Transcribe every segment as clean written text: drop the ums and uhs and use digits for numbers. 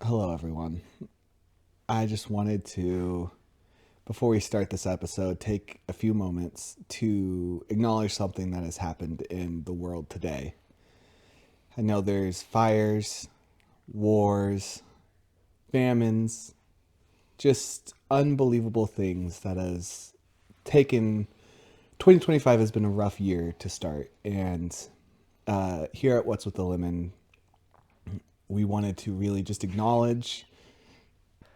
Hello, everyone. I just wanted to, before we start this episode, take a few moments to acknowledge something that has happened in the world today. I know there's fires, wars, famines, just unbelievable things that has taken. 2025 has been a rough year to start, and here at What's with the Lemon, we wanted to really just acknowledge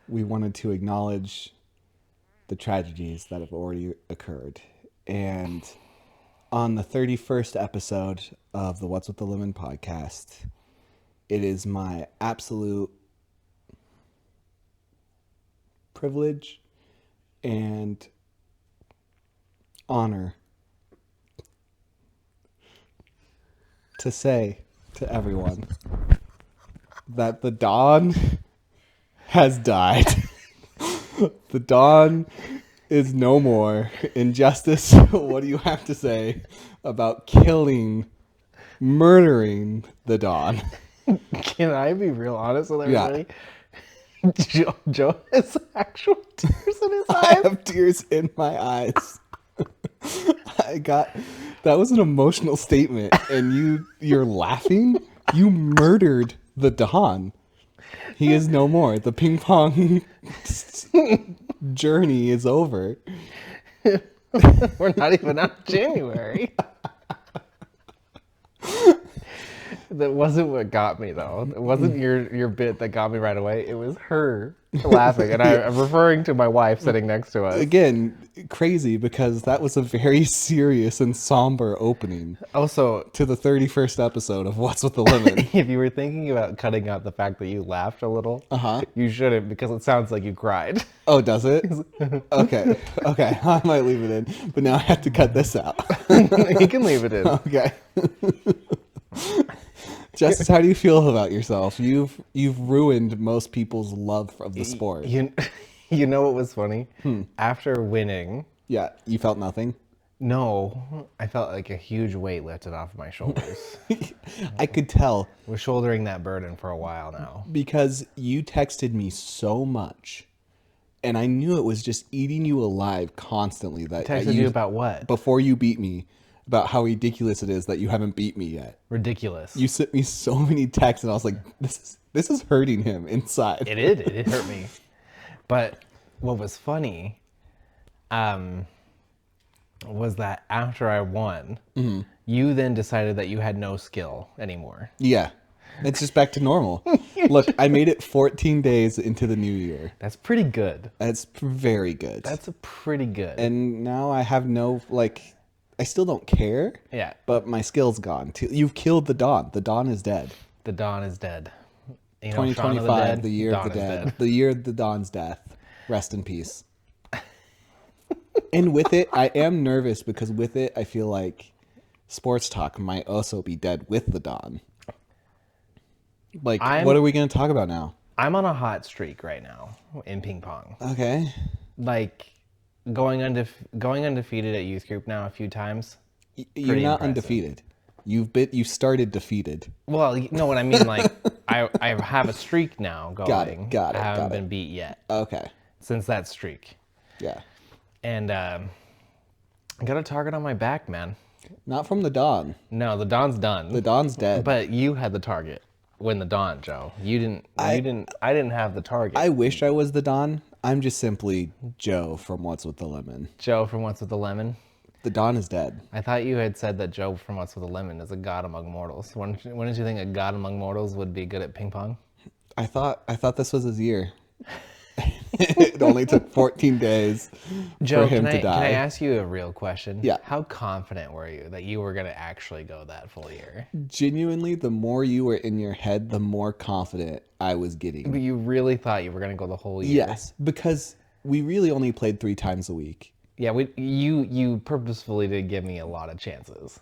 the tragedies that have already occurred. And on the 31st episode of the What's with the Lemon podcast, it is my absolute privilege and honor to say to everyone that the Don has died. The Don is no more. Injustice, what do you have to say about murdering the Don? Can I be real honest with everybody? Yeah. Joe has actual tears in his eyes. I have tears in my eyes. That was an emotional statement, and you're laughing? You murdered the Don. He is no more. The ping pong journey is over. We're not even out of January. That wasn't what got me, though. It wasn't your bit that got me right away. It was her laughing, and I'm referring to my wife sitting next to us. Again, crazy, because that was a very serious and somber opening. Also, to the 31st episode of What's with the Lemon. If you were thinking about cutting out the fact that you laughed a little, you shouldn't, because it sounds like you cried. Oh, does it? Okay, I might leave it in, but now I have to cut this out. You can leave it in. Okay. Justice, how do you feel about yourself? You've ruined most people's love of the sport. You know what was funny? After winning... Yeah, you felt nothing? No, I felt like a huge weight lifted off my shoulders. I could tell. We're shouldering that burden for a while now. Because you texted me so much, and I knew it was just eating you alive constantly. That Texted you about what? Before you beat me. About how ridiculous it is that you haven't beat me yet. Ridiculous. You sent me so many texts, and I was like, this is hurting him inside. It did. It hurt me. But what was funny was that after I won, you then decided that you had no skill anymore. Yeah. It's just back to normal. Look, I made it 14 days into the new year. That's pretty good. That's very good. That's pretty good. And now I have no, I still don't care. Yeah. But my skill's gone. You've killed the Don. The Don is dead. The Don is dead. 2025, the year of the dead. The year of the Don's death. Rest in peace. And with it, I am nervous because with it, I feel like sports talk might also be dead with the Don. What are we going to talk about now? I'm on a hot streak right now in ping pong. Okay. Going undefeated at youth group now a few times. You're not undefeated. You started defeated. Well, you know what I mean. I have a streak now going. Got it. I haven't been beat yet. Okay. Since that streak. Yeah. And I got a target on my back, man. Not from the Don. No, the Don's done. The Don's dead. But you had the target when the Don, Joe. You didn't. I didn't have the target. I wish I was the Don. I'm just simply Joe from What's with the Lemon. Joe from What's with the Lemon? The Don is dead. I thought you had said that Joe from What's with the Lemon is a god among mortals. When did you think a god among mortals would be good at ping pong? I thought this was his year. It only took 14 days Joe, for him to die. Can I ask you a real question? Yeah. How confident were you that you were going to actually go that full year? Genuinely, the more you were in your head, the more confident I was getting. But you really thought you were going to go the whole year? Yes, because we really only played 3 times a week. Yeah, you purposefully did give me a lot of chances.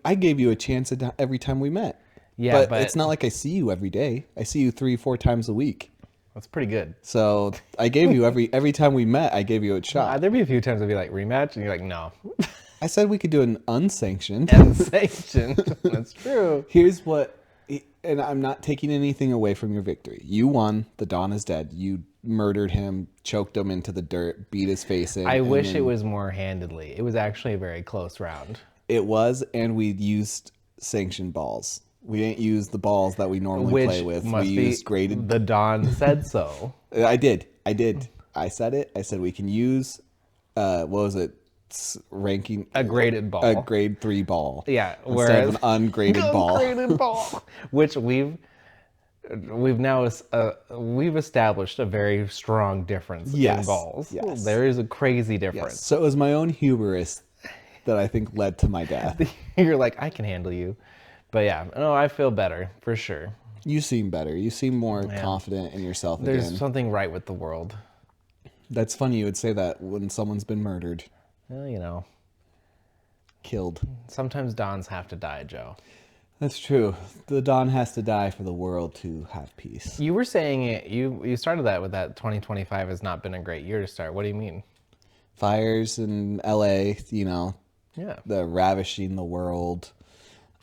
I gave you a chance every time we met. Yeah, but it's not like I see you every day. I see you 3-4 times a week. That's pretty good. So I gave you every time we met, I gave you a shot. There'd be a few times I'd be like, rematch, and you're like, no. I said we could do an unsanctioned. Unsanctioned. That's true. Here's what, and I'm not taking anything away from your victory. You won. The Don is dead. You murdered him, choked him into the dirt, beat his face in. I and wish it then was more handedly. It was actually a very close round. It was, and we used sanctioned balls. We didn't use the balls that we normally Which play with. must We be used graded. the Don said so. I did. I said it. I said we can use, what was it? Ranking A graded ball. a grade 3 ball. Yeah, instead of an ungraded ball. Ungraded ball. Which we've now we've established a very strong difference in balls. Yes. There is a crazy difference. Yes. So it was my own hubris that I think led to my death. You're like, I can handle you. But yeah, no, I feel better for sure. You seem better. You seem more confident in yourself There's again. something right with the world. That's funny you would say that when someone's been murdered, Well, you know, killed. sometimes Dons have to die, Joe. That's true. The Don has to die for the world to have peace. You were saying it. You started that with that 2025 has not been a great year to start. What do you mean? Fires in LA, Yeah, the ravishing the world.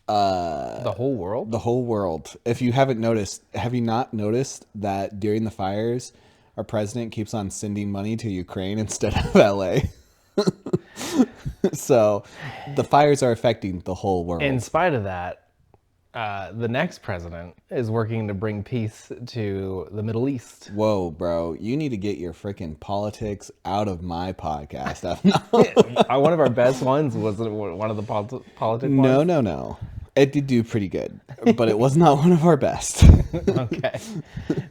the whole world. The whole world. If you haven't noticed, have you not noticed that during the fires, our president keeps on sending money to Ukraine instead of LA? So the fires are affecting the whole world. In spite of that, the next president is working to bring peace to the Middle East. Whoa, bro. You need to get your freaking politics out of my podcast. One of our best ones was one of the politics No, ones. no. It did do pretty good, but it was not one of our best. Okay.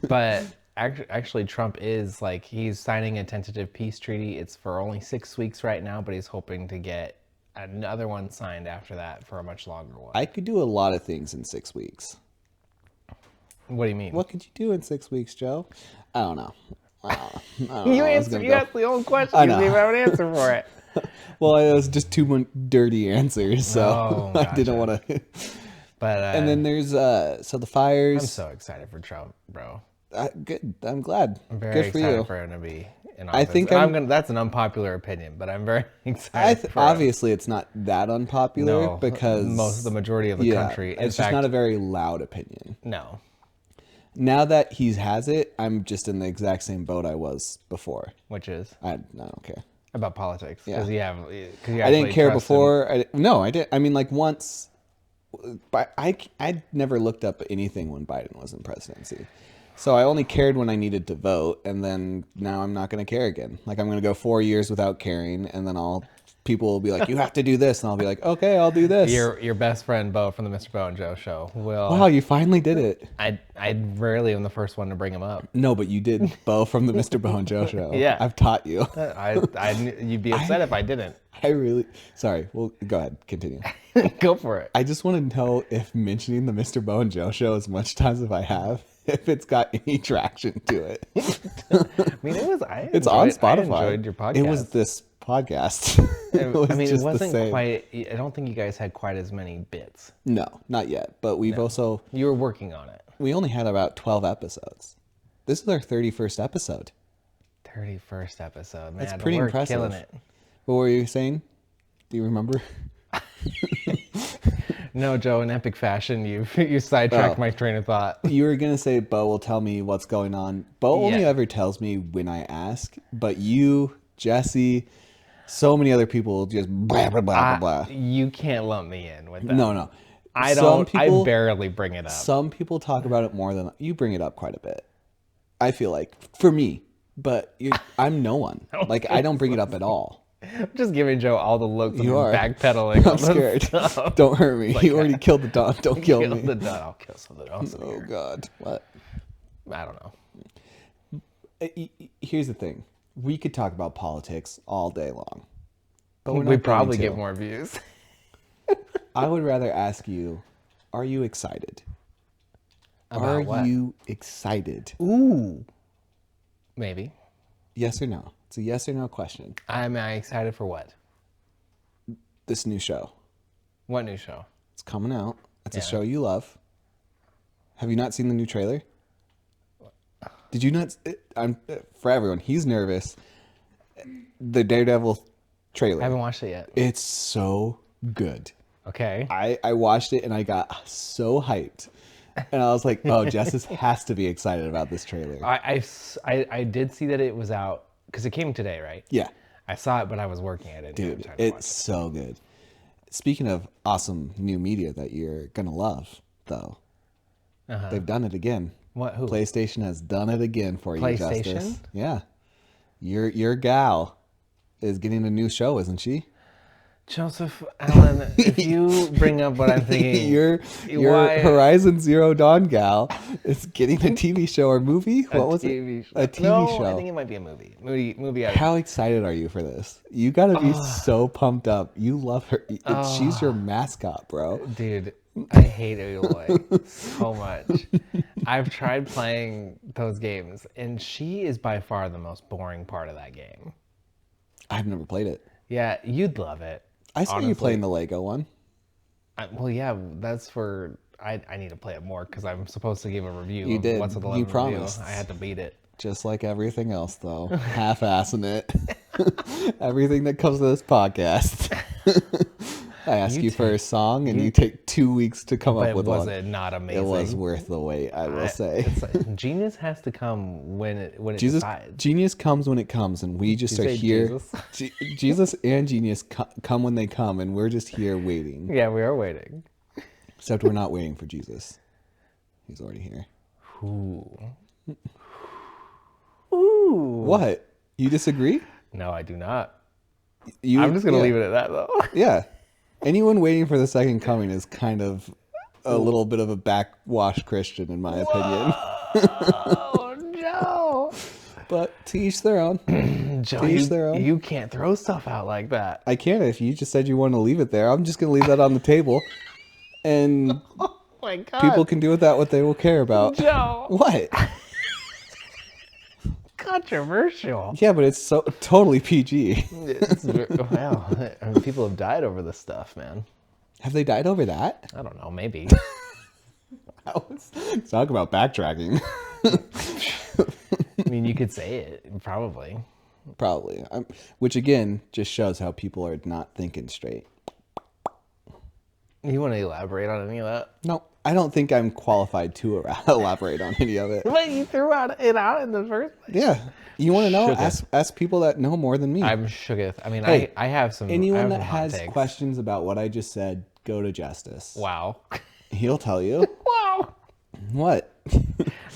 But actually, Trump is he's signing a tentative peace treaty. It's for only 6 weeks right now, but he's hoping to get another one signed after that for a much longer one. I could do a lot of things in 6 weeks. What do you mean? What could you do in 6 weeks, Joe? I don't know. You asked the old question. I You know. didn't even have an answer for it. Well, it was just two dirty answers, so Oh, I didn't want to. But And then there's so the fires. I'm so excited for Trump, bro. Good. I'm glad. I'm very Good for excited you. for him to be in I office. think I'm gonna. That's an unpopular opinion, but I'm very excited. for him. Obviously, it's not that unpopular No, because the majority of the country. In It's just fact, not a very loud opinion. no. Now that he has it, I'm just in the exact same boat I was before. Which is I don't care. about politics because Yeah. you I didn't actually care trust before. No, I didn't. I mean, once, but I never looked up anything when Biden was in presidency. So I only cared when I needed to vote, and then now I'm not going to care again. I'm going to go 4 years without caring, and then people will be like, "You have to do this," and I'll be like, "Okay, I'll do this." Your best friend Bo from the Mr. Bo and Joe show. Wow, you finally did it. I rarely am the first one to bring him up. No, but you did, Bo from the Mr. Bo and Joe show. Yeah. I've taught you. You'd be upset if I didn't. Sorry. Well, go ahead, continue. Go for it. I just want to know if mentioning the Mr. Bo and Joe show as much times as I have, if it's got any traction to it. I mean, It's on Spotify. I enjoyed your podcast. It was this podcast. It wasn't quite. I don't think you guys had quite as many bits. No, not yet. But we've You were working on it. we only had about 12 episodes. This is our 31st episode. 31st episode, man. That's pretty we're impressive. Killing it. What were you saying? Do you remember? No, Joe, in epic fashion, you sidetracked my train of thought. You were going to say Bo will tell me what's going on. Bo only Yeah. ever tells me when I ask, but you, Jesse, so many other people just blah, blah, blah, blah, blah. You can't lump me in with that. No. I Some don't. people- I barely bring it up. Some people talk about it more than you bring it up quite a bit. I feel like for me, but I'm no one. I don't bring it up at all. I'm just giving Joe all the looks and You are. backpedaling. I'm scared. Don't hurt me. You already killed the dog. Don't kill me. I'll kill something else. Oh God, what? I don't know. Here's the thing: we could talk about politics all day long, but we're We not probably going to. get more views. I would rather ask you: are you excited? About what? You excited? Ooh. Maybe. Yes or no? It's a yes or no question. Am I excited for what? This new show. What new show? It's coming out. It's a Yeah. show you love. Have you not seen the new trailer? Did you not? For everyone, he's nervous. The Daredevil trailer. I haven't watched it yet. It's so good. Okay. I watched it and I got so hyped And I was like, oh, Justice has to be excited about this trailer. I did see that it was out because it came today, right? Yeah, I saw it, but I was working. I didn't have dude, time to watch it's it. so good. Speaking of awesome new media that you're gonna love, though, they've done it again. What? Who? PlayStation has done it again for you, PlayStation? Justice. Yeah, your gal is getting a new show, isn't she? Joseph Allen, if you bring up what I'm thinking, your why Horizon Zero Dawn gal is getting a TV show or movie. What was TV it? show? A TV No, show. I think it might be a movie. Movie. How excited are you for this? You got to be so pumped up. You love her. She's your mascot, bro. Dude, I hate Aloy so much. I've tried playing those games, and she is by far the most boring part of that game. I've never played it. Yeah, you'd love it. I saw you playing the Lego one. Well, yeah, that's for. I need to play it more because I'm supposed to give a review. You of did. What's the You promised. I had to beat it. Just like everything else, though. Half-assing it. Everything that comes to this podcast. I ask you for a song, and you take 2 weeks to come up But with was one. it not amazing? It was worth the wait, I will say. It's like, genius has to come when it decides. Genius comes when it comes, and we just Did are you say here. Jesus? Jesus and genius come when they come, and we're just here waiting. Yeah, we are waiting. Except we're not waiting for Jesus. He's already here. Ooh. What? You disagree? No, I do not. You, I'm just gonna leave it at that, though. Yeah. Anyone waiting for the second coming is kind of a little bit of a backwash Christian, in my opinion. Oh no! But to each their own. Joe, To each their own. you can't throw stuff out like that. I can't. If you just said you want to leave it there, I'm just going to leave that on the table. And Oh my God! people can do with that what they will care about. Joe, What? controversial. Yeah, but it's so totally PG. Wow, I mean, people have died over this stuff, man. Have they died over that? I don't know, maybe. Talk about backtracking. I mean, you could say it, probably. Probably. Which again just shows how people are not thinking straight. You want to elaborate on any of that? No, I don't think I'm qualified to elaborate on any of it. But you threw it out in the first place. Yeah. You want to know? Shooketh. Ask people that know more than me. I'm shooketh. I mean, Hey, I have some. I Anyone have that some hot has takes. questions about what I just said, go to Justice. Wow. He'll tell you. Wow. What?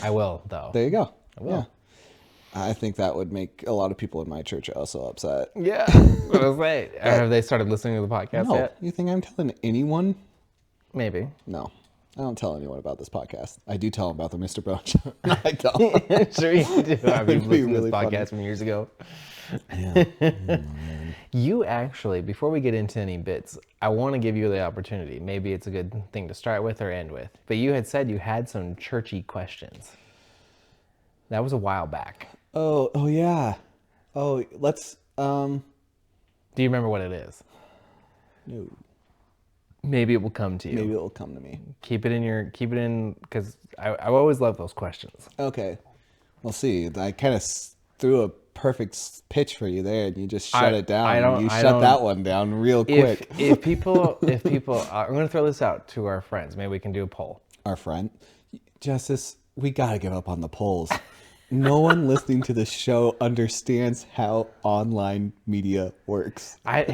I will, though. There you go. I will. Yeah. I think that would make a lot of people in my church also upset. Yeah. What was that? Have they started listening to the podcast No. yet? You think I'm telling anyone? Maybe. No. I don't tell anyone about this podcast. I do tell them about the Mr. Bone show. No, I don't. Sure you do. Have you would be listened to really this podcast from years ago? Yeah. You actually, before we get into any bits, I want to give you the opportunity. Maybe it's a good thing to start with or end with. But you had said you had some churchy questions. That was a while back. Oh yeah. Oh, let's Do you remember what it is? no. Maybe it will come to you. Maybe it'll come to me. Keep it in, because I always love those questions. Okay. We'll see. I kind of threw a perfect pitch for you there, and you just shut it down. You shut that one down real quick. If people, I'm going to throw this out to our friends. Maybe we can do a poll. Our friend, Justice, we got to give up on the polls. No one listening to this show understands how online media works. I've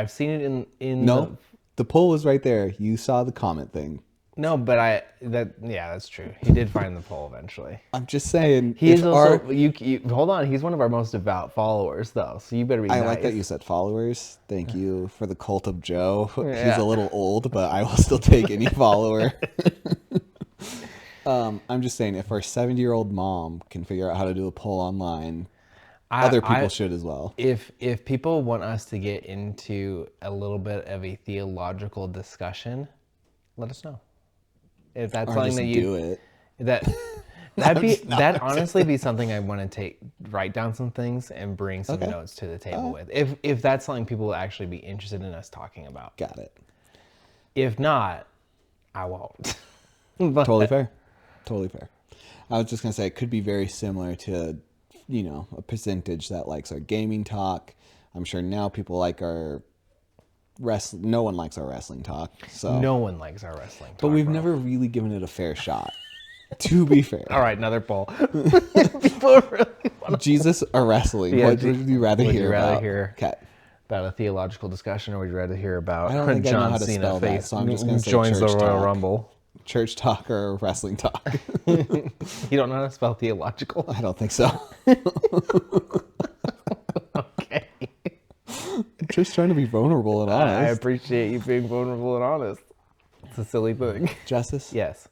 seen it in No, the poll was right there. You saw the comment thing. No, but that's true. He did find the poll eventually. I'm just saying. He is also you hold on. He's one of our most devout followers, though. So you better be. I nice. like that you said followers. Thank you for the cult of Joe. He's Yeah. a little old, but I will still take any follower. I'm just saying, if our 70-year-old mom can figure out how to do a poll online, other people should as well. If people want us to get into a little bit of a theological discussion, let us know. If that's Or something just that do it. That'd honestly be something I want to write down some things and bring some notes to the table with. If that's something people will actually be interested in us talking about. Got it. If not, I won't. But- Totally fair. Totally fair. I was just going to say, it could be very similar to, a percentage that likes our gaming talk. I'm sure now people like our no one likes our wrestling talk. So, No one likes our wrestling talk. but we've bro. never really given it a fair shot. To be fair. All right, another poll. People really want Jesus or wrestling? Yeah, What would you rather would hear you rather about? hear Okay. about a theological discussion, or would you rather hear about I don't think I know John how to Cena spell that, face so I'm just gonna say joins the church Royal talk. Rumble? Church talk or wrestling talk? You don't know how to spell theological? I don't think so. Okay. I'm just trying to be vulnerable and I honest. appreciate you being vulnerable and honest. It's a silly thing. Justice, Yes,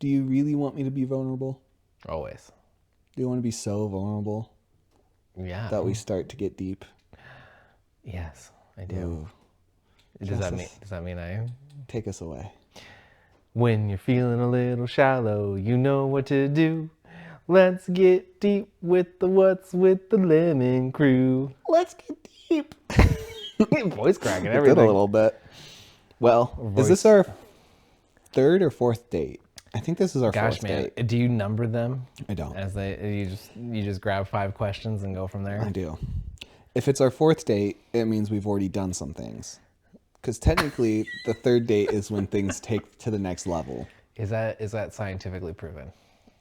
do you really want me to be vulnerable? always. Do you want to be so vulnerable Yeah. that we start to get deep? Yes, I do. Ooh, Does that Justice. mean I? take us away. When you're feeling a little shallow, you know what to do. Let's get deep with the What's with the Lemon Crew. Let's get deep. Voice cracking, Did a everything. little bit. Well, is this Voice. our third or fourth date? I think this is our Gosh, fourth man, date. do you number them? I don't. As you just grab 5 questions and go from there? I do. If it's our fourth date, it means we've already done some things. Because technically, the third date is when things take to the next level. Is that scientifically proven?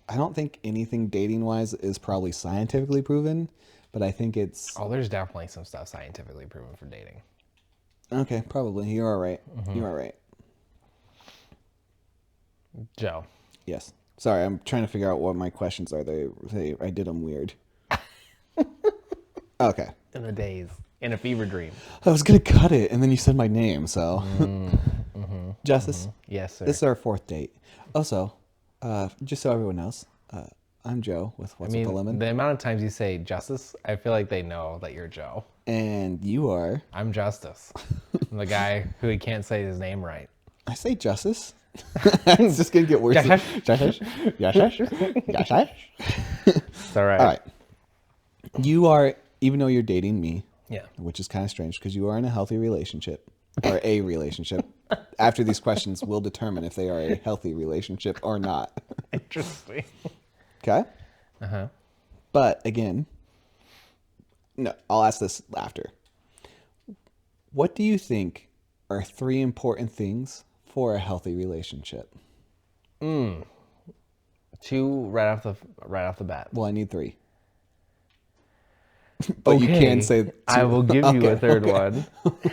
I don't think anything dating-wise is probably scientifically proven, but I think it's... Oh, there's definitely some stuff scientifically proven for dating. Okay, probably. You are right. You are right. Joe. Yes. Sorry, I'm trying to figure out what my questions are. I did them weird. Okay. In a daze. In a fever dream. I was going to cut it, and then you said my name, so... Justice, Yes, sir. this is our fourth date. Also, just so everyone knows, I'm Joe with What's with the Lemon. The amount of times you say Justice, I feel like they know that you're Joe. And you are... I'm Justice. I'm the guy who he can't say his name right. I say Justice? It's just going to get worse. Justice? Justice? Justice? It's all right. All right. You are, even though you're dating me, Yeah. which is kind of strange because you are in a healthy relationship or a relationship. After these questions, we'll determine if they are a healthy relationship or not. Interesting. Okay? Uh-huh. But again, no, I'll ask this after. What do you think are 3 important things for a healthy relationship? 2 right off the bat. Well, I need 3. But you can say 2. I will give you a third one.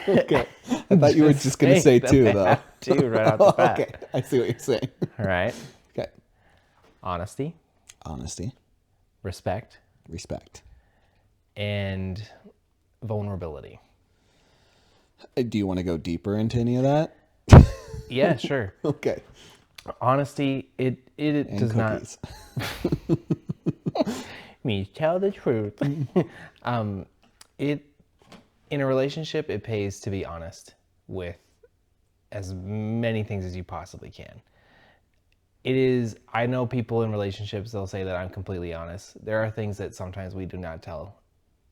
Okay. I thought you were just going to say 2, that I though. have 2 right off the bat. Okay. I see what you're saying. All right. Okay. Honesty, Honesty, respect, respect. and vulnerability. Do you want to go deeper into any of that? Yeah, sure. Okay. Honesty, it And does cookies. me tell the truth. It in a relationship, it pays to be honest with as many things as you possibly can. It is, I know people in relationships, they'll say that I'm completely honest. There are things that sometimes we do not tell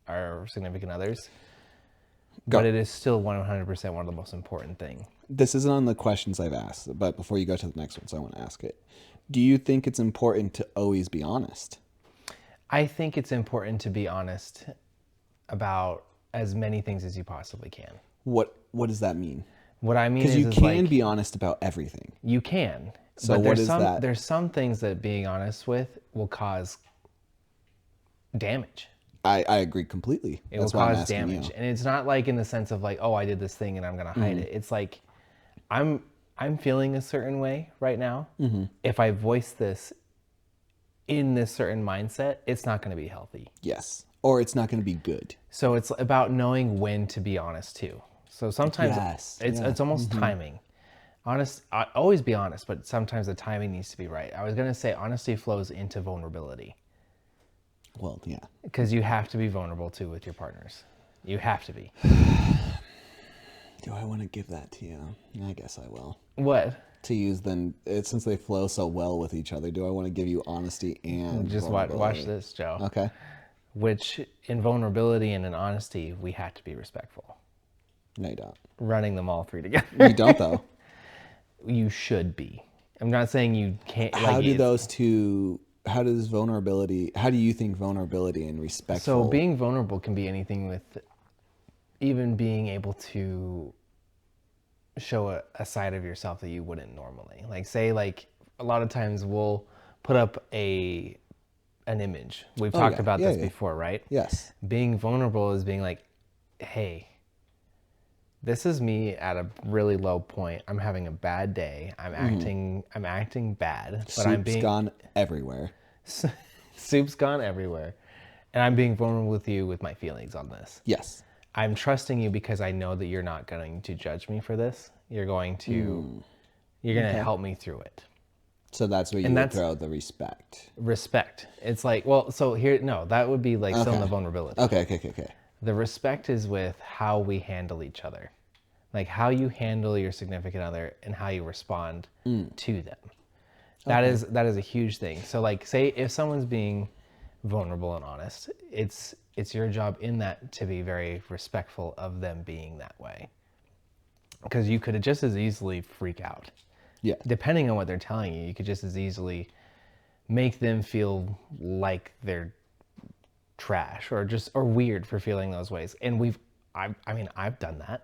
our significant others, but it is still 100% one of the most important things. This isn't on the questions I've asked, but before you go to the next one, so I want to ask it. Do you think it's important to always be honest? I think it's important to be honest about as many things as you possibly can. What does that mean? What I mean Because is, you is can like, be honest about everything. you can. So but what is that? There's some things that being honest with will cause damage. I agree completely. It That's will why I'm cause asking damage. you. And it's not like in the sense of like, oh, I did this thing and I'm gonna hide it. It's like I'm feeling a certain way right now. If I voice this in this certain mindset, it's not gonna be healthy. Yes. Or it's not going to be good. So it's about knowing when to be honest too. So sometimes Yes, it's almost timing. Always be honest, but sometimes the timing needs to be right. I was gonna say honesty flows into vulnerability. Well, yeah. Because you have to be vulnerable too with your partners. You have to be. Do I want to give that to you? I guess I will. What? To use then, since they flow so well with each other, do I want to give you honesty and Just watch this, Joe. Okay. Which in vulnerability and in honesty, we have to be respectful. No, you don't. Running them all 3 together. You don't, though. You should be. I'm not saying you can't. How do those two... How do you think vulnerability and respectful... So being vulnerable can be anything with even being able to show a side of yourself that you wouldn't normally. Like say like a lot of times we'll put up an image. We've Oh talked yeah, about yeah, this yeah. before, right? Yes. Being vulnerable is being like, hey, this is me at a really low point. I'm having a bad day. I'm acting bad, but I'm Soup's being gone everywhere. soup's gone everywhere. And I'm being vulnerable with you with my feelings on this. Yes. I'm trusting you because I know that you're not going to judge me for this. You're going to Okay. help me through it. So that's where you And would that's throw the respect. respect. It's like, well, so here, no, that would be like still in the Okay. vulnerability. Okay. The respect is with how we handle each other, like how you handle your significant other and how you respond to them. That is a huge thing. So like, say if someone's being vulnerable and honest, it's your job in that to be very respectful of them being that way, because you could just as easily freak out. Yeah. Depending on what they're telling you, you could just as easily make them feel like they're trash or weird for feeling those ways. And I've done that.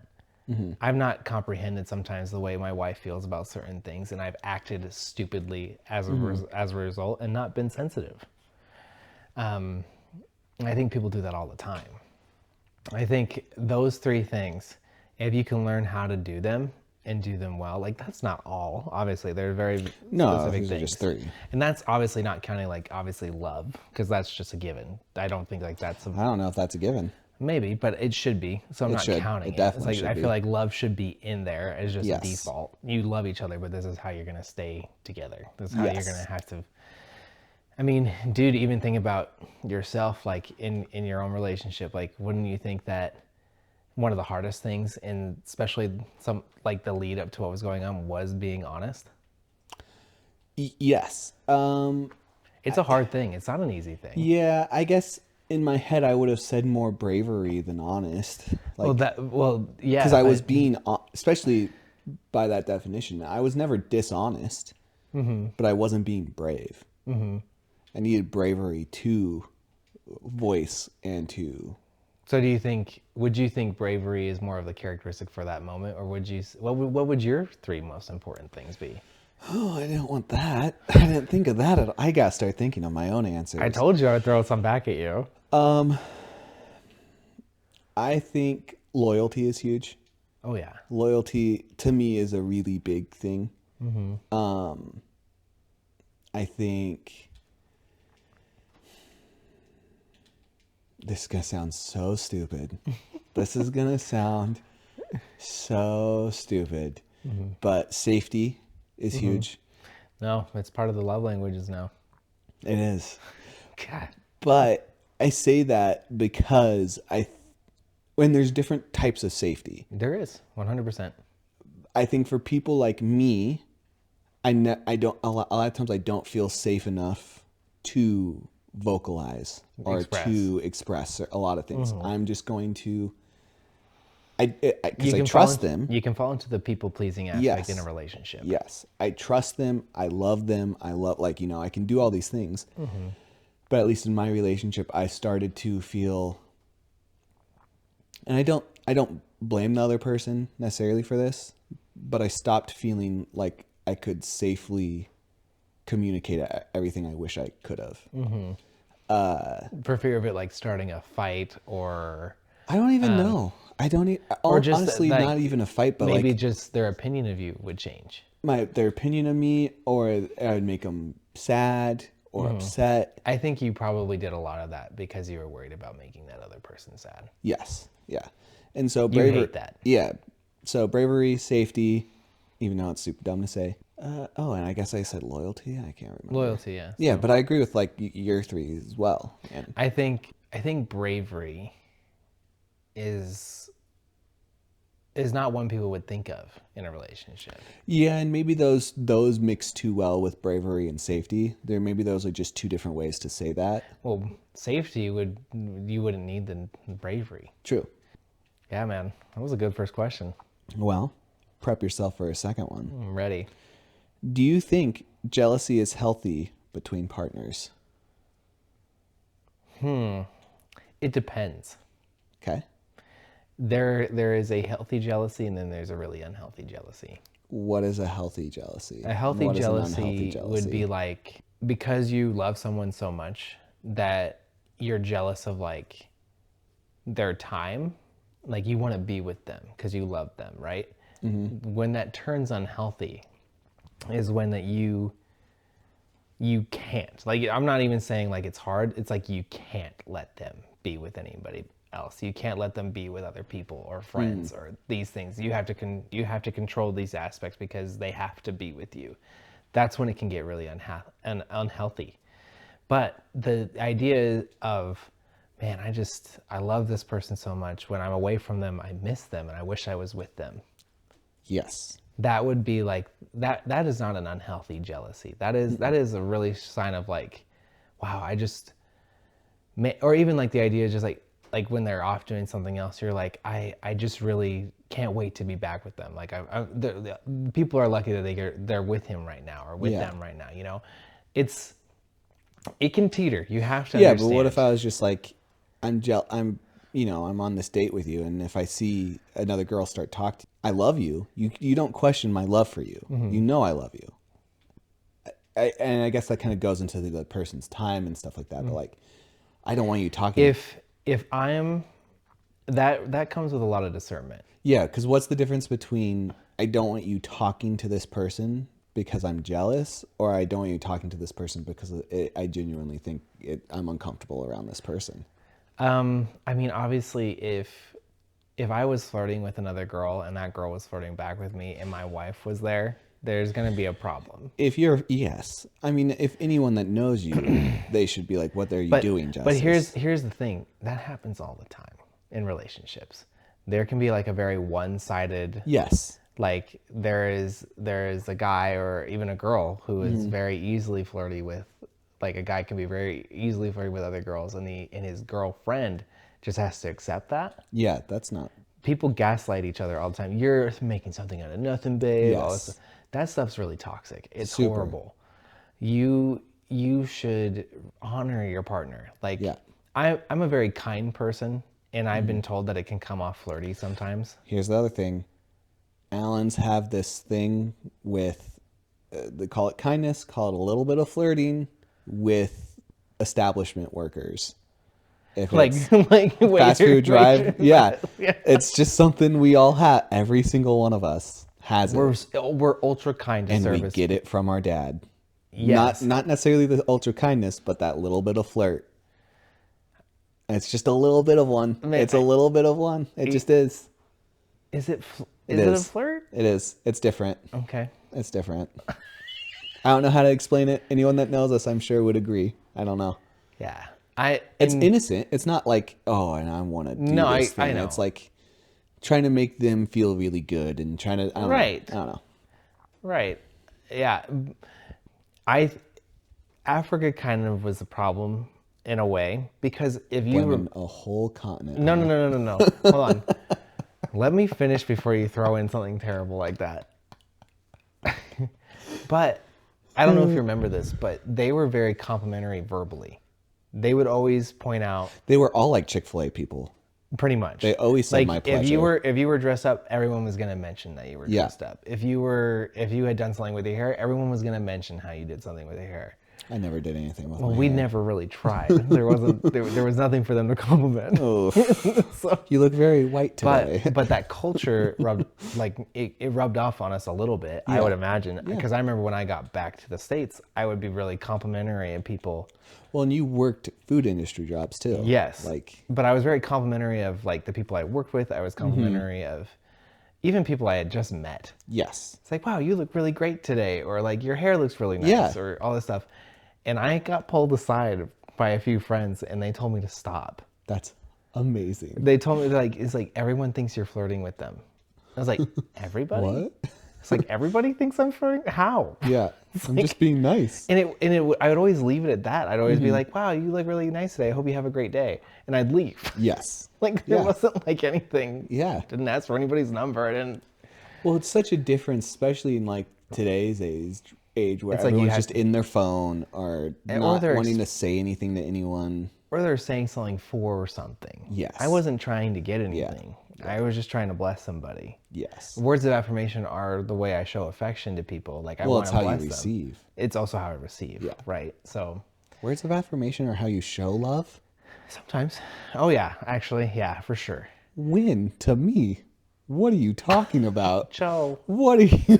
I've not comprehended sometimes the way my wife feels about certain things, and I've acted stupidly as as a result and not been sensitive. I think people do that all the time. I think those three things, if you can learn how to do them and do them well, like that's not all. Obviously, they're very No, specific these are things. just three. And that's obviously not counting like obviously love, because that's just a given. I don't think like that's a I don't know if that's a given. maybe, but it should be. So I'm It not should. counting It it. definitely It's like should I be. feel like love should be in there as just a Yes. default. You love each other, but this is how you're gonna stay together. This is how you're Yes. gonna have to. I mean, dude, even think about yourself, like in your own relationship. Like, wouldn't you think that one of the hardest things, and especially some like the lead up to what was going on, was being honest? Yes. It's a hard thing. It's not an easy thing. Yeah, I guess in my head I would have said more bravery than honest. Like, Yeah. because I was being, especially by that definition, I was never dishonest, but I wasn't being brave. I needed bravery to voice and to. So would you think bravery is more of the characteristic for that moment, or what would your three most important things be? Oh, I didn't want that. I didn't think of that at all. I gotta start thinking of my own answers. I told you I would throw some back at you. I think loyalty is huge. Oh yeah. Loyalty to me is a really big thing. I think this is gonna sound so stupid. This is gonna sound so stupid, but safety is huge. No, it's part of the love languages now. It is. God. But I say that because when there's different types of safety, There is 100%. I think for people like me, I don't a lot of times I don't feel safe enough to vocalize or to express a lot of things. I'm just going to, because I trust them. You can fall into the people pleasing aspect in a relationship. Yes, I trust them. I love them. I love, like, I can do all these things. But at least in my relationship, I started to feel, and I don't blame the other person necessarily for this, but I stopped feeling like I could safely communicate everything I wish I could have. For fear of it like starting a fight, or I don't even know. I don't or just honestly like, not even a fight, but maybe like just their opinion of you would change. their opinion of me, or I would make them sad or upset. I think you probably did a lot of that because you were worried about making that other person sad. Yes, yeah, and so You hate that. Yeah, so bravery, safety, even though it's super dumb to say. And I guess I said loyalty. I can't remember. Loyalty, yeah. Yeah, but I agree with like your three as well. And I think bravery is not one people would think of in a relationship. yeah, and maybe those mix too well with bravery and safety. Maybe those are just two different ways to say that. Well, safety you wouldn't need the bravery. True. Yeah, man. That was a good first question. Well, prep yourself for a second one. I'm ready. Do you think jealousy is healthy between partners? It depends. Okay. there is a healthy jealousy, and then there's a really unhealthy jealousy. What is a healthy jealousy? A healthy What is an unhealthy jealousy would be jealousy? like, because you love someone so much that you're jealous of like their time, like you want to be with them because you love them, right? When that turns unhealthy is when that you can't, like, I'm not even saying like it's hard, it's like you can't let them be with anybody else. You can't let them be with other people or friends or these things. You have to you have to control these aspects because they have to be with you. That's when it can get really unhealthy. But the idea of, man, I love this person so much. When I'm away from them, I miss them and I wish I was with them. Yes. That would be like, that is not an unhealthy jealousy. That is a really sign of like, wow, or even like the idea is just like when they're off doing something else, you're like, I just really can't wait to be back with them. Like the people are lucky that they're with him right now or with them right now. You know, it can teeter. You have to understand. But what if I was just like, I'm I'm on this date with you, and if I see another girl start talking, I love you. You don't question my love for you. You know I love you. And I guess that kind of goes into the person's time and stuff like that. But like, I don't want you talking. If I'm that comes with a lot of discernment. Yeah, because what's the difference between I don't want you talking to this person because I'm jealous, or I don't want you talking to this person because I genuinely think I'm uncomfortable around this person? I mean, obviously, if I was flirting with another girl and that girl was flirting back with me and my wife was there, there's going to be a problem. Yes. I mean, if anyone that knows you, they should be like, what are you doing, Justice? But here's the thing. That happens all the time in relationships. There can be like a very one-sided. Yes. Like there is a guy or even a girl who is very easily flirty with, like a guy can be very easily flirty with other girls, and his girlfriend just has to accept that. Yeah, that's not. People gaslight each other all the time. You're making something out of nothing, babe. Yes. All this stuff. That stuff's really toxic. It's Super. horrible. You should honor your partner. Like, Yeah. I'm a very kind person, and I've been told that it can come off flirty sometimes. Here's the other thing. Allens have this thing with, they call it kindness, call it a little bit of flirting with establishment workers. If Like fast food drive, yeah. Yeah. It's just something we all have. Every single one of us has it. We're ultra kind to And service. we get it from our dad. Yes. Not necessarily the ultra kindness, but that little bit of flirt. And it's just a little bit of one. It's a little bit of one. It just is. Is it a flirt? It is. It's different. Okay. It's different. I don't know how to explain it. Anyone that knows us, I'm sure, would agree. I don't know. Yeah. It's innocent. It's not like, oh, and I want to do this thing. I know. It's like trying to make them feel really good and trying to, I don't know. Right. Yeah. Africa kind of was a problem in a way, because if you were a whole continent. No. Hold on. Let me finish before you throw in something terrible like that. But I don't know if you remember this, but they were very complimentary verbally. They would always point out. They were all like Chick-fil-A people. Pretty much. They always said, like, my pleasure. If you were dressed up, everyone was going to mention that you were dressed up. If you had done something with your hair, everyone was going to mention how you did something with your hair. I never did anything with my we hair. never really tried. There was nothing for them to compliment. Oh, so, you look very white today. But that culture rubbed off on us a little bit. I would imagine, because I remember when I got back to the States, I would be really complimentary of people. Well, and you worked food industry jobs too. Yes. But I was very complimentary of like the people I worked with. I was complimentary of even people I had just met. Yes. It's like, wow, you look really great today, or like your hair looks really nice, or all this stuff. And I got pulled aside by a few friends, and they told me to stop. That's amazing. They told me, like, it's like everyone thinks you're flirting with them. I was like, everybody? What? It's like, everybody thinks I'm flirting? How? Yeah. I'm just being nice. And I would always leave it at that. I'd always be like, wow, you look really nice today. I hope you have a great day. And I'd leave. Yes. Like, there wasn't like anything. Yeah. Didn't ask for anybody's number. I didn't. Well, it's such a difference, especially in like today's age where It's like everyone's just in their phone or not wanting to say anything to anyone. or they're saying something for something. Yes. I wasn't trying to get anything. I was just trying to bless somebody. Yes. Words of affirmation are the way I show affection to people. Like I Well, want it's to how bless you them. receive. It's also how I receive. Yeah. Right. So Words of affirmation are how you show love? sometimes. Oh yeah, actually, yeah, for sure. When? To me? What are you talking about? Joe, What are you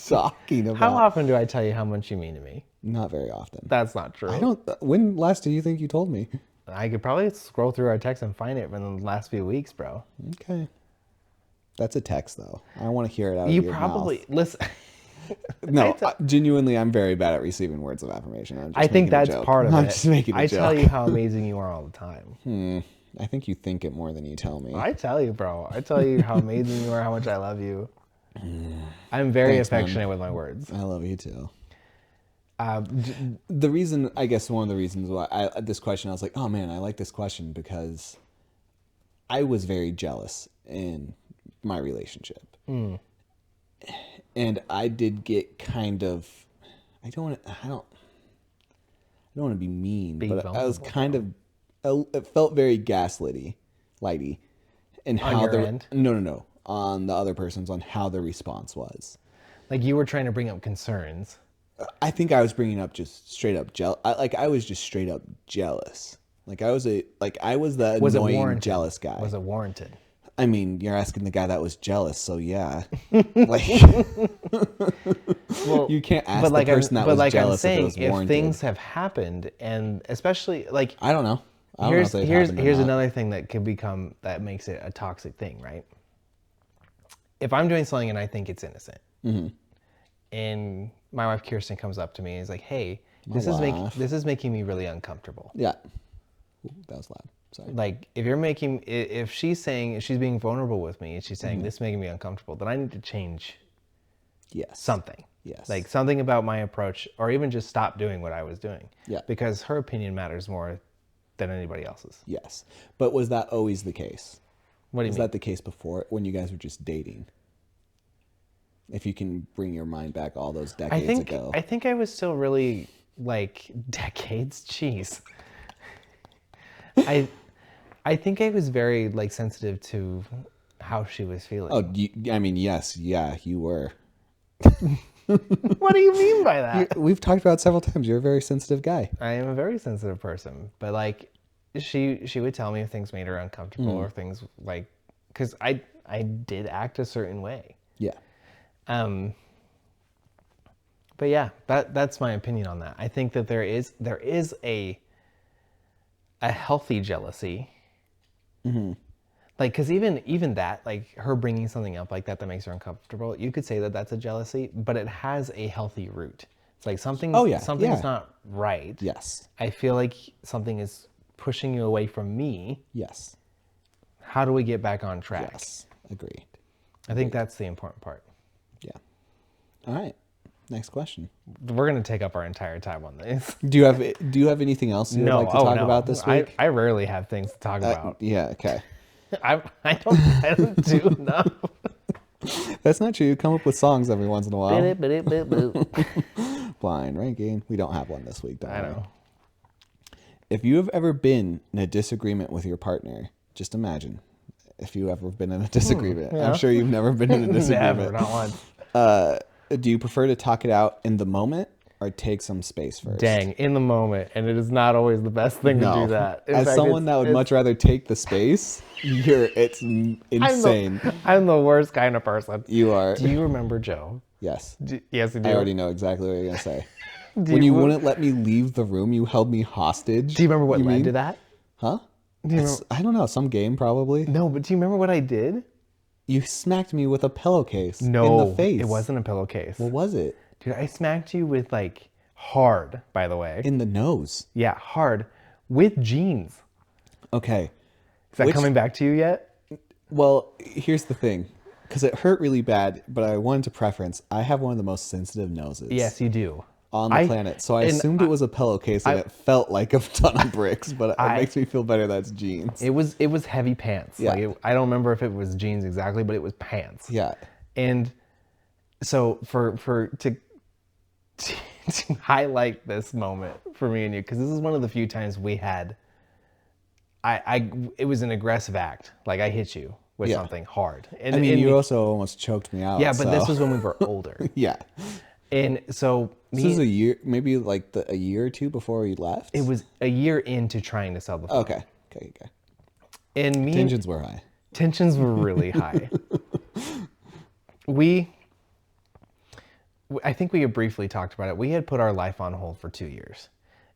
talking about? how often do I tell you how much you mean to me? Not very often. That's not true. I don't. When last do you think you told me? I could probably scroll through our text and find it in the last few weeks, bro. Okay. That's a text, though. I want to hear it out You of your probably mouth. listen. No, genuinely, I'm very bad at receiving words of affirmation. I'm just I think making a that's joke. part of I'm it. just making a I joke. tell you how amazing you are all the time. I think you think it more than you tell me. I tell you, bro. I tell you how amazing you are, how much I love you. I'm very Thanks, man. affectionate with my words. I love you too. D- The reason, I guess, one of the reasons why this question, I was like, oh man, I like this question because I was very jealous in my relationship, and I did get kind of, I don't want to be mean, but I was vulnerable, kind of, it felt very gaslighty, and On how your the end? no, on the other person's, on how the response was. like you were trying to bring up concerns. I think I was bringing up just straight up I was just straight up jealous. I was the Was it annoying warranted? jealous guy. Was it warranted? I mean, you're asking the guy that was jealous, so yeah. Like, Well, you can't ask the person that was jealous if it was warranted. if things have happened, and especially like I don't know. I don't know if they've happened or here's not. another thing that could become that makes it a toxic thing, right? If I'm doing something and I think it's innocent, and my wife Kirsten comes up to me and is like, "Hey, this is making me really uncomfortable." Yeah. Ooh, that was loud. Sorry. Like if she's saying, if she's being vulnerable with me and she's saying this is making me uncomfortable, then I need to change Yes. something. Yes. Like something about my approach, or even just stop doing what I was doing. Yeah. Because her opinion matters more than anybody else's. Yes. But was that always the case? What do you Was mean? that the case before, when you guys were just dating? If you can bring your mind back all those decades ago. I think I was still really like decades. Jeez. I think I was very like sensitive to how she was feeling. Oh, I mean, yes, yeah, you were. What do you mean by that? We've talked about it several times. You're a very sensitive guy. I am a very sensitive person, but like she would tell me if things made her uncomfortable or things like, because I did act a certain way. Yeah. But yeah, that's my opinion on that. I think that there is a healthy jealousy. Like, because even that, like her bringing something up like that makes her uncomfortable, you could say that that's a jealousy, but it has a healthy root. It's like something's not right. Yes. I feel like something is pushing you away from me. Yes. How do we get back on track? Yes. Agreed. I think that's the important part. Yeah. All right. Next question. We're gonna take up our entire time on this. Do you have anything else you'd like to talk about this week? I rarely have things to talk about. Yeah. Okay. I don't do enough. That's not true. You come up with songs every once in a while. Blind ranking. We don't have one this week. Don't I worry. know. If you have ever been in a disagreement with your partner, just imagine if you've ever been in a disagreement. yeah. I'm sure you've never been in a disagreement. Never, not once. Do you prefer to talk it out in the moment or take some space first? Dang, in the moment, and it is not always the best thing to do that. In As fact, someone that would much rather take the space, it's insane. I'm the worst kind of person. You are. Do you remember Joe? Yes. Yes, you do. I already know exactly what you're going to say. When you wouldn't let me leave the room, you held me hostage. Do you remember what led to that? Huh? I don't know. Some game probably. No, but do you remember what I did? You smacked me with a pillowcase in No, the face. it wasn't a pillowcase. What was it? Dude, I smacked you with like hard, by the way. In the nose. Yeah, hard with jeans. Okay. Is that coming back to you yet? Well, here's the thing. Because it hurt really bad, but I wanted to preference, I have one of the most sensitive noses. Yes, you do. On the planet. So I assumed it was a pillowcase and it felt like a ton of bricks, but it makes me feel better that it's jeans. It was heavy pants. Yeah. Like I don't remember if it was jeans exactly, but it was pants. Yeah. And so to highlight this moment for me and you, because this is one of the few times we had it was an aggressive act. Like I hit you with Yeah. something hard. And I mean, you also almost choked me out. yeah, but so. this was when we were older. Yeah. And so This was a year, maybe like a year or two before we left. it was a year into trying to sell the farm. Okay. And me Tensions were high. tensions were really high. I think we had briefly talked about it. We had put our life on hold for 2 years.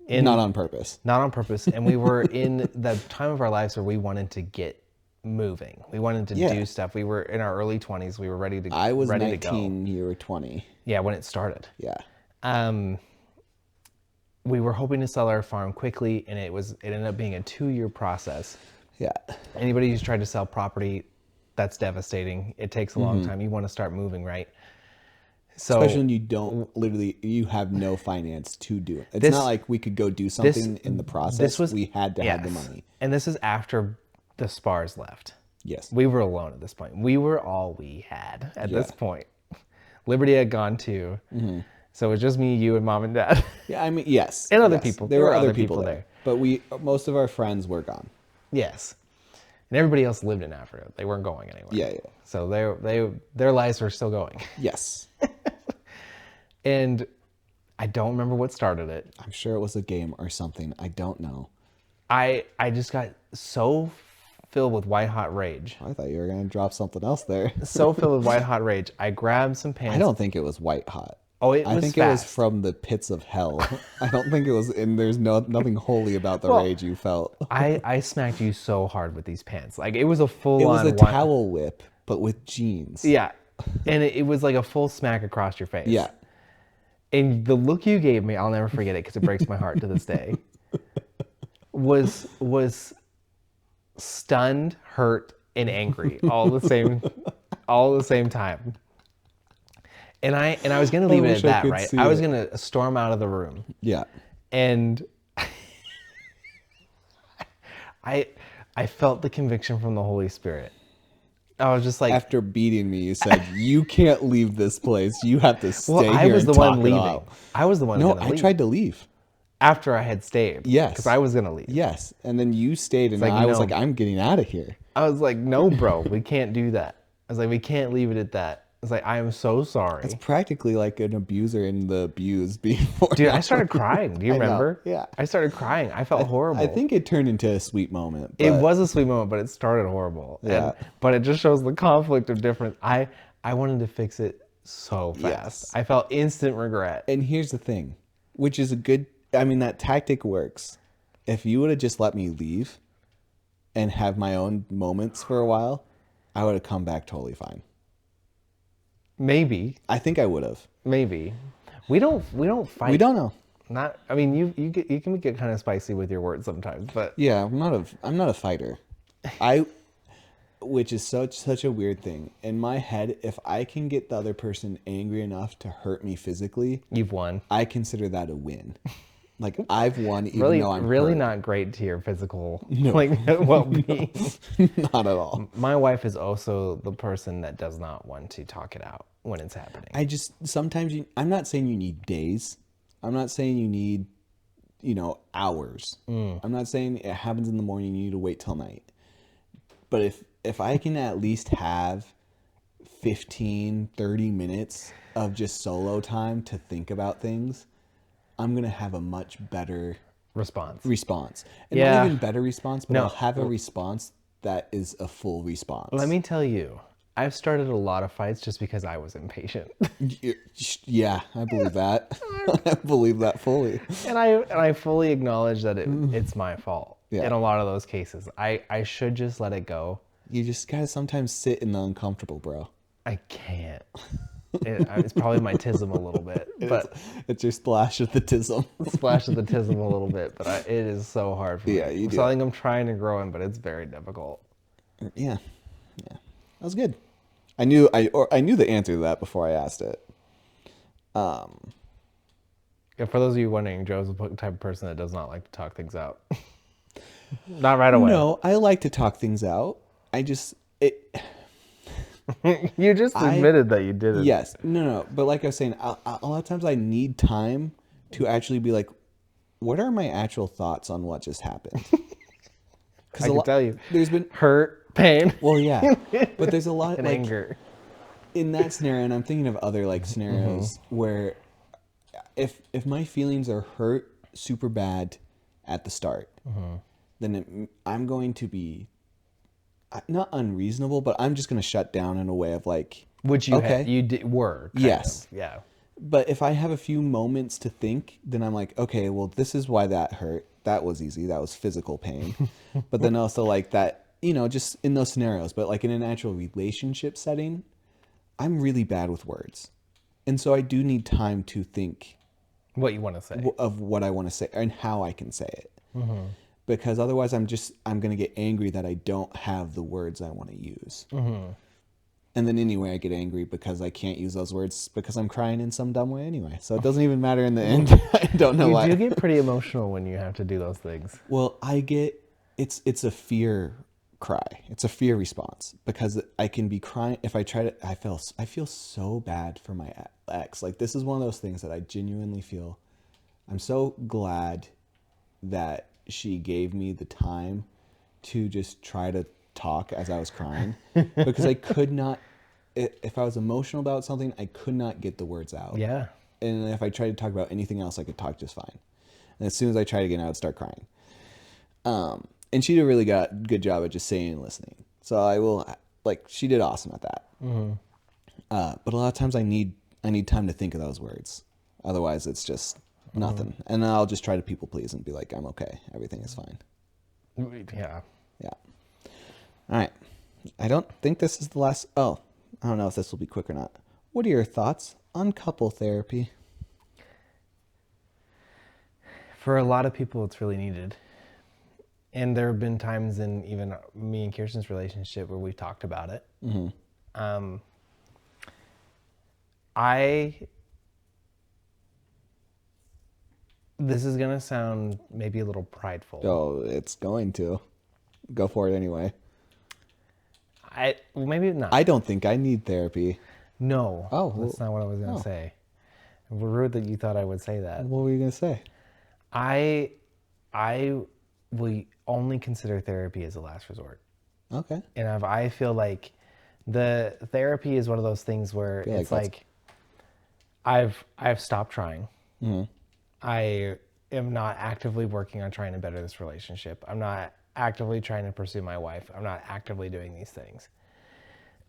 Not on purpose. Not on purpose. And we were in the time of our lives where we wanted to get moving. We wanted to do stuff. We were in our early 20s. We were ready to I was ready 19, to go. you were 20. Yeah, when it started. Yeah. We were hoping to sell our farm quickly, and it ended up being a 2-year process. Yeah. Anybody who's tried to sell property, that's devastating. It takes a long time. You want to start moving, right? So Especially when you have no finance to do it. It's not like we could go do something in the process. We had to have the money. And this is after the Spars left. Yes. We were alone at this point. We were all we had at this point. Liberty had gone too. So it was just me, you, and mom and dad. Yeah, I mean, yes. And other yes. people. There were other people there. But most of our friends were gone. Yes. And everybody else lived in Africa. They weren't going anywhere. Yeah. So their lives were still going. Yes. And I don't remember what started it. I'm sure it was a game or something. I don't know. I just got so filled with white hot rage. I thought you were going to drop something else there. So filled with white hot rage. I grabbed some pants. I don't think it was white hot. Oh, it was I think fast. it was from the pits of hell. I don't think it was there's nothing holy about the rage you felt. I smacked you so hard with these pants. Like it was a full It on was a towel whip, but with jeans. Yeah. And it was like a full smack across your face. Yeah. And the look you gave me, I'll never forget it because it breaks my heart to this day. Was stunned, hurt, and angry all the same time. And I was gonna leave it at that, right? I was gonna storm out of the room. Yeah. And I felt the conviction from the Holy Spirit. I was just like, after beating me, you said, "You can't leave this place. You have to stay here." I was and the one talk it leaving. out." I was the one. No, gonna I leave. tried to leave. After I had stayed. Yes. Because I was gonna leave. Yes, and then you stayed, and like, I was no. like, "I'm getting out of here." I was like, no, bro, we can't do that. I was like, we can't leave it at that. I was like, I am so sorry. It's practically like an abuser in the abused before. Dude, I started crying. Do you remember? Yeah. I started crying. I felt horrible. I think it turned into a sweet moment. It was a sweet moment, but it started horrible. Yeah. But it just shows the conflict of difference. I wanted to fix it so fast. Yes. I felt instant regret. And here's the thing, which is that tactic works. If you would have just let me leave and have my own moments for a while, I would have come back totally fine. Maybe. I think I would have. Maybe. We don't fight. We don't know. Not. I mean, you can get kind of spicy with your words sometimes, but Yeah, I'm not a fighter. Which is such a weird thing. In my head, if I can get the other person angry enough to hurt me physically, you've won. I consider that a win. Like I've won, even Really, though I'm really hurt. not great to your physical well-being. Not at all. My wife is also the person that does not want to talk it out when it's happening. I just sometimes I'm not saying you need days. I'm not saying you need, hours. I'm not saying it happens in the morning. You need to wait till night. But if I can at least have 15, 30 minutes of just solo time to think about things, I'm going to have a much better response. And Yeah. not even better response, but No. I'll have a response that is a full response. Let me tell you, I've started a lot of fights just because I was impatient. Yeah, I believe that. I believe that fully. and I fully acknowledge that it's my fault. Yeah. In a lot of those cases. I should just let it go. You just got to sometimes sit in the uncomfortable, bro. I can't. It's probably my tism a little bit, but It's your splash of the tism. splash of the tism a little bit, but it is so hard for me. Yeah, you do. Something I'm trying to grow in, but it's very difficult. Yeah. That was good. I knew the answer to that before I asked it. Yeah, for those of you wondering, Joe's the type of person that does not like to talk things out. Not right away. No, I like to talk things out. You just admitted that you didn't. Yes. No. But like I was saying, a lot of times I need time to actually be like, what are my actual thoughts on what just happened? because I can tell you. there's been, Hurt, pain, well, yeah, but there's a lot and like anger. in that scenario, and I'm thinking of other like scenarios where if my feelings are hurt super bad at the start, then I'm going to be not unreasonable, but I'm just going to shut down in a way of like, Which okay, were kind yes. of. Yeah. But if I have a few moments to think, then I'm like, okay, well, this is why that hurt. That was easy. That was physical pain. But then also like that, just in those scenarios, but like in an actual relationship setting, I'm really bad with words. And so I do need time to think What you want to say. of what I want to say and how I can say it. Because otherwise I'm going to get angry that I don't have the words I want to use. And then anyway, I get angry because I can't use those words because I'm crying in some dumb way anyway. So it doesn't even matter in the end. I don't know why. You do get pretty emotional when you have to do those things. Well, it's a fear cry. It's a fear response because I can be crying if I try to. I feel so bad for my ex. Like this is one of those things that I genuinely feel. I'm so glad that she gave me the time to just try to talk as I was crying because I could not. If I was emotional about something, I could not get the words out. Yeah. And if I tried to talk about anything else, I could talk just fine. And as soon as I tried again, I would start crying. And she did a really good job at just saying and listening. So I will, like, she did awesome at that. But a lot of times I need time to think of those words. Otherwise, it's just nothing. And I'll just try to people please and be like, I'm okay. Everything is fine. Yeah. Yeah. All right. I don't think this is the last. Oh, I don't know if this will be quick or not. What are your thoughts on couple therapy? For a lot of people, it's really needed. And there have been times in even me and Kirsten's relationship where we've talked about it. This is going to sound maybe a little prideful. Oh, it's going to. Go for it anyway. Maybe not. I don't think I need therapy. No. Oh, that's not what I was going to say. Rude that you thought I would say that. What were you going to say? I will only consider therapy as a last resort. Okay. And if I feel like the therapy is one of those things where it's like I've stopped trying. I am not actively working on trying to better this relationship. I'm not actively trying to pursue my wife. I'm not actively doing these things.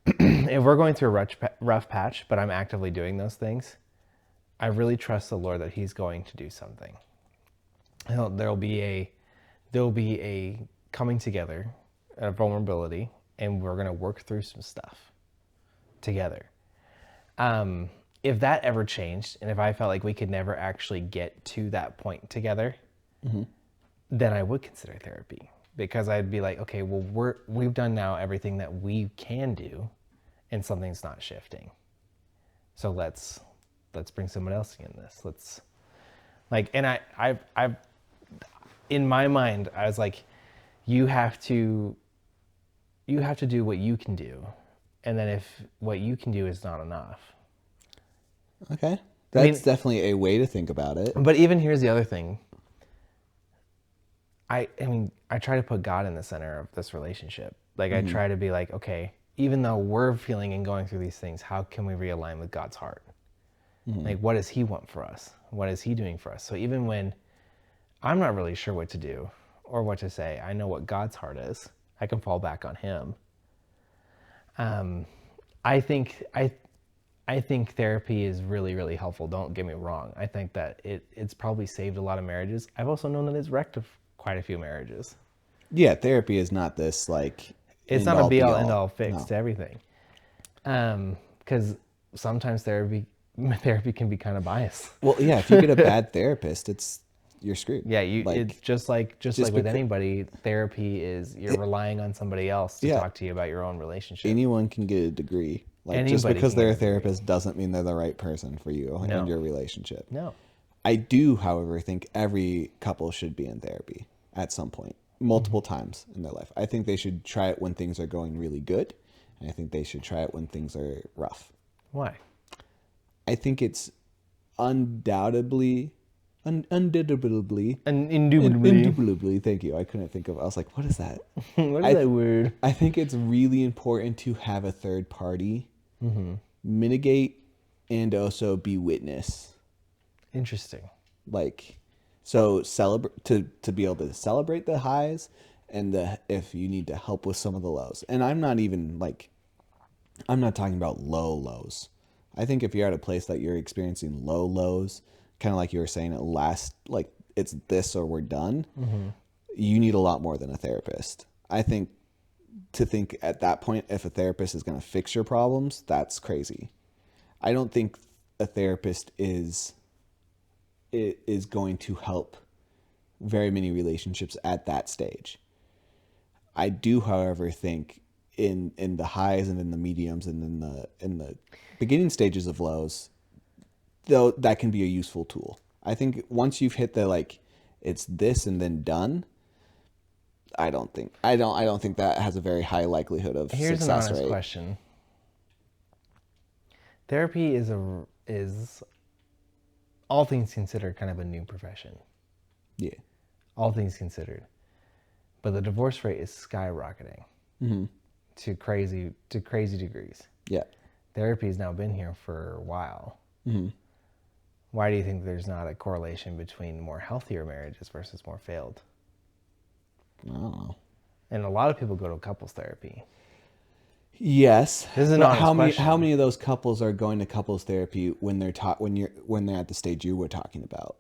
If we're going through a rough patch, but I'm actively doing those things, I really trust the Lord that He's going to do something. There'll be a coming together, a vulnerability, and we're going to work through some stuff together. If that ever changed, and if I felt like we could never actually get to that point together, then I would consider therapy, because I'd be like, okay, well, we've done now everything that we can do, and something's not shifting. So let's bring someone else in this. Let's and I've in my mind, I was like, you have to do what you can do, and then if what you can do is not enough. Okay. That's definitely a way to think about it. But even here's the other thing. I try to put God in the center of this relationship. Like I try to be like, okay, even though we're feeling and going through these things, how can we realign with God's heart? Like, what does He want for us? What is He doing for us? So even when I'm not really sure what to do or what to say, I know what God's heart is. I can fall back on Him. I think therapy is really, really helpful. Don't get me wrong. I think that it's probably saved a lot of marriages. I've also known that it's wrecked quite a few marriages. Yeah, therapy is not this like. It's not a be all end all fix to everything. Because sometimes therapy can be kind of biased. Well, yeah, if you get a bad therapist, you're screwed. Yeah, it's just like with anybody, therapy is you're relying on somebody else to talk to you about your own relationship. Anyone can get a degree. Like just because they're a therapist doesn't mean they're the right person for you and your relationship. No. I do, however, think every couple should be in therapy at some point, multiple times in their life. I think they should try it when things are going really good, and I think they should try it when things are rough. Why? I think it's undoubtedly Undoubtedly. And indubitably. Indubitably. Thank you. I couldn't think of. I was like, what is that? What is that word? I think it's really important to have a third party mitigate and also be witness. Interesting. Like, so celebrate to be able to celebrate the highs and if you need to help with some of the lows. And I'm not talking about low lows. I think if you're at a place that you're experiencing low lows, kind of like you were saying, it lasts, like it's this or we're done, you need a lot more than a therapist. I think to think at that point, if a therapist is going to fix your problems, that's crazy. I don't think a therapist is going to help very many relationships at that stage. I do, however, think in the highs and in the mediums and in the beginning stages of lows, though, that can be a useful tool. I think once you've hit the like it's this and then done, I don't think that has a very high likelihood of Here's success an honest rate. question. Therapy is all things considered kind of a new profession. Yeah. All things considered. But the divorce rate is skyrocketing to crazy degrees. Yeah. Therapy has now been here for a while. Why do you think there's not a correlation between more healthier marriages versus more failed? I don't know. And a lot of people go to couples therapy. Yes. This is an But honest how question. many of those couples are going to couples therapy when they're when they're at the stage you were talking about?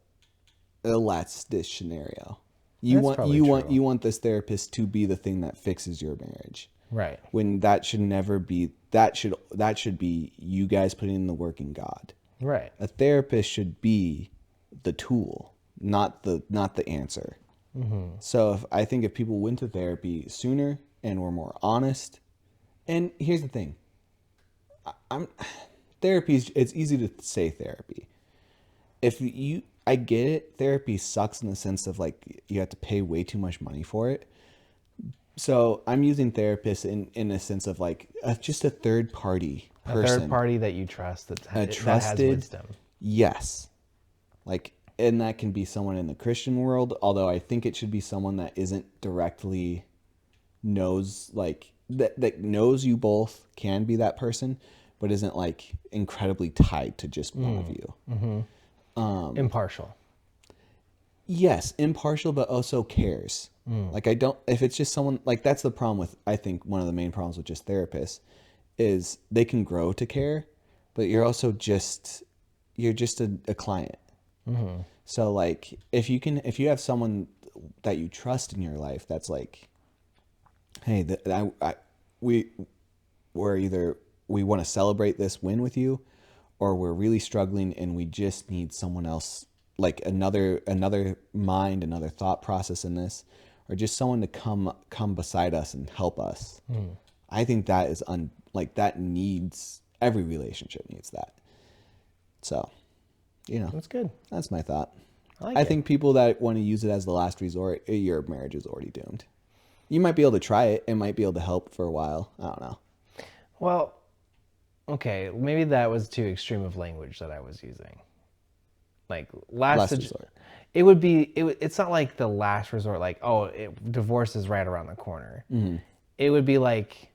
That's this scenario. You That's probably true. you want this therapist to be the thing that fixes your marriage. Right. When that should never be. That should be you guys putting in the work in God. Right. A therapist should be the tool, not the answer. So I think if people went to therapy sooner and were more honest, and here's the thing, therapy, it's easy to say therapy. I get it, therapy sucks in the sense of like you have to pay way too much money for it. So I'm using therapists in a sense of like just a third party person. A third party that you trust that has Trusted, wisdom. yes. Like, and that can be someone in the Christian world, although I think it should be someone that isn't directly knows, like, that knows you both, can be that person, but isn't like incredibly tied to just one of you. Impartial. Yes, impartial, but also cares. Like, if it's just someone, like, that's the problem with, I think one of the main problems with just therapists is they can grow to care, but you're just a client. So like, if you have someone that you trust in your life, that's like, hey, we want to celebrate this win with you, or we're really struggling and we just need someone else, like another mind, another thought process in this, or just someone to come beside us and help us. I think that is that needs, every relationship needs that. So, That's good. that's my thought. I like I it. think people that want to use it as the last resort, your marriage is already doomed. You might be able to try it. It might be able to help for a while. I don't know. Well, okay, maybe that was too extreme of language that I was using. Like Last resort. It would be. It's not like the last resort. Like, divorce is right around the corner. It would be like,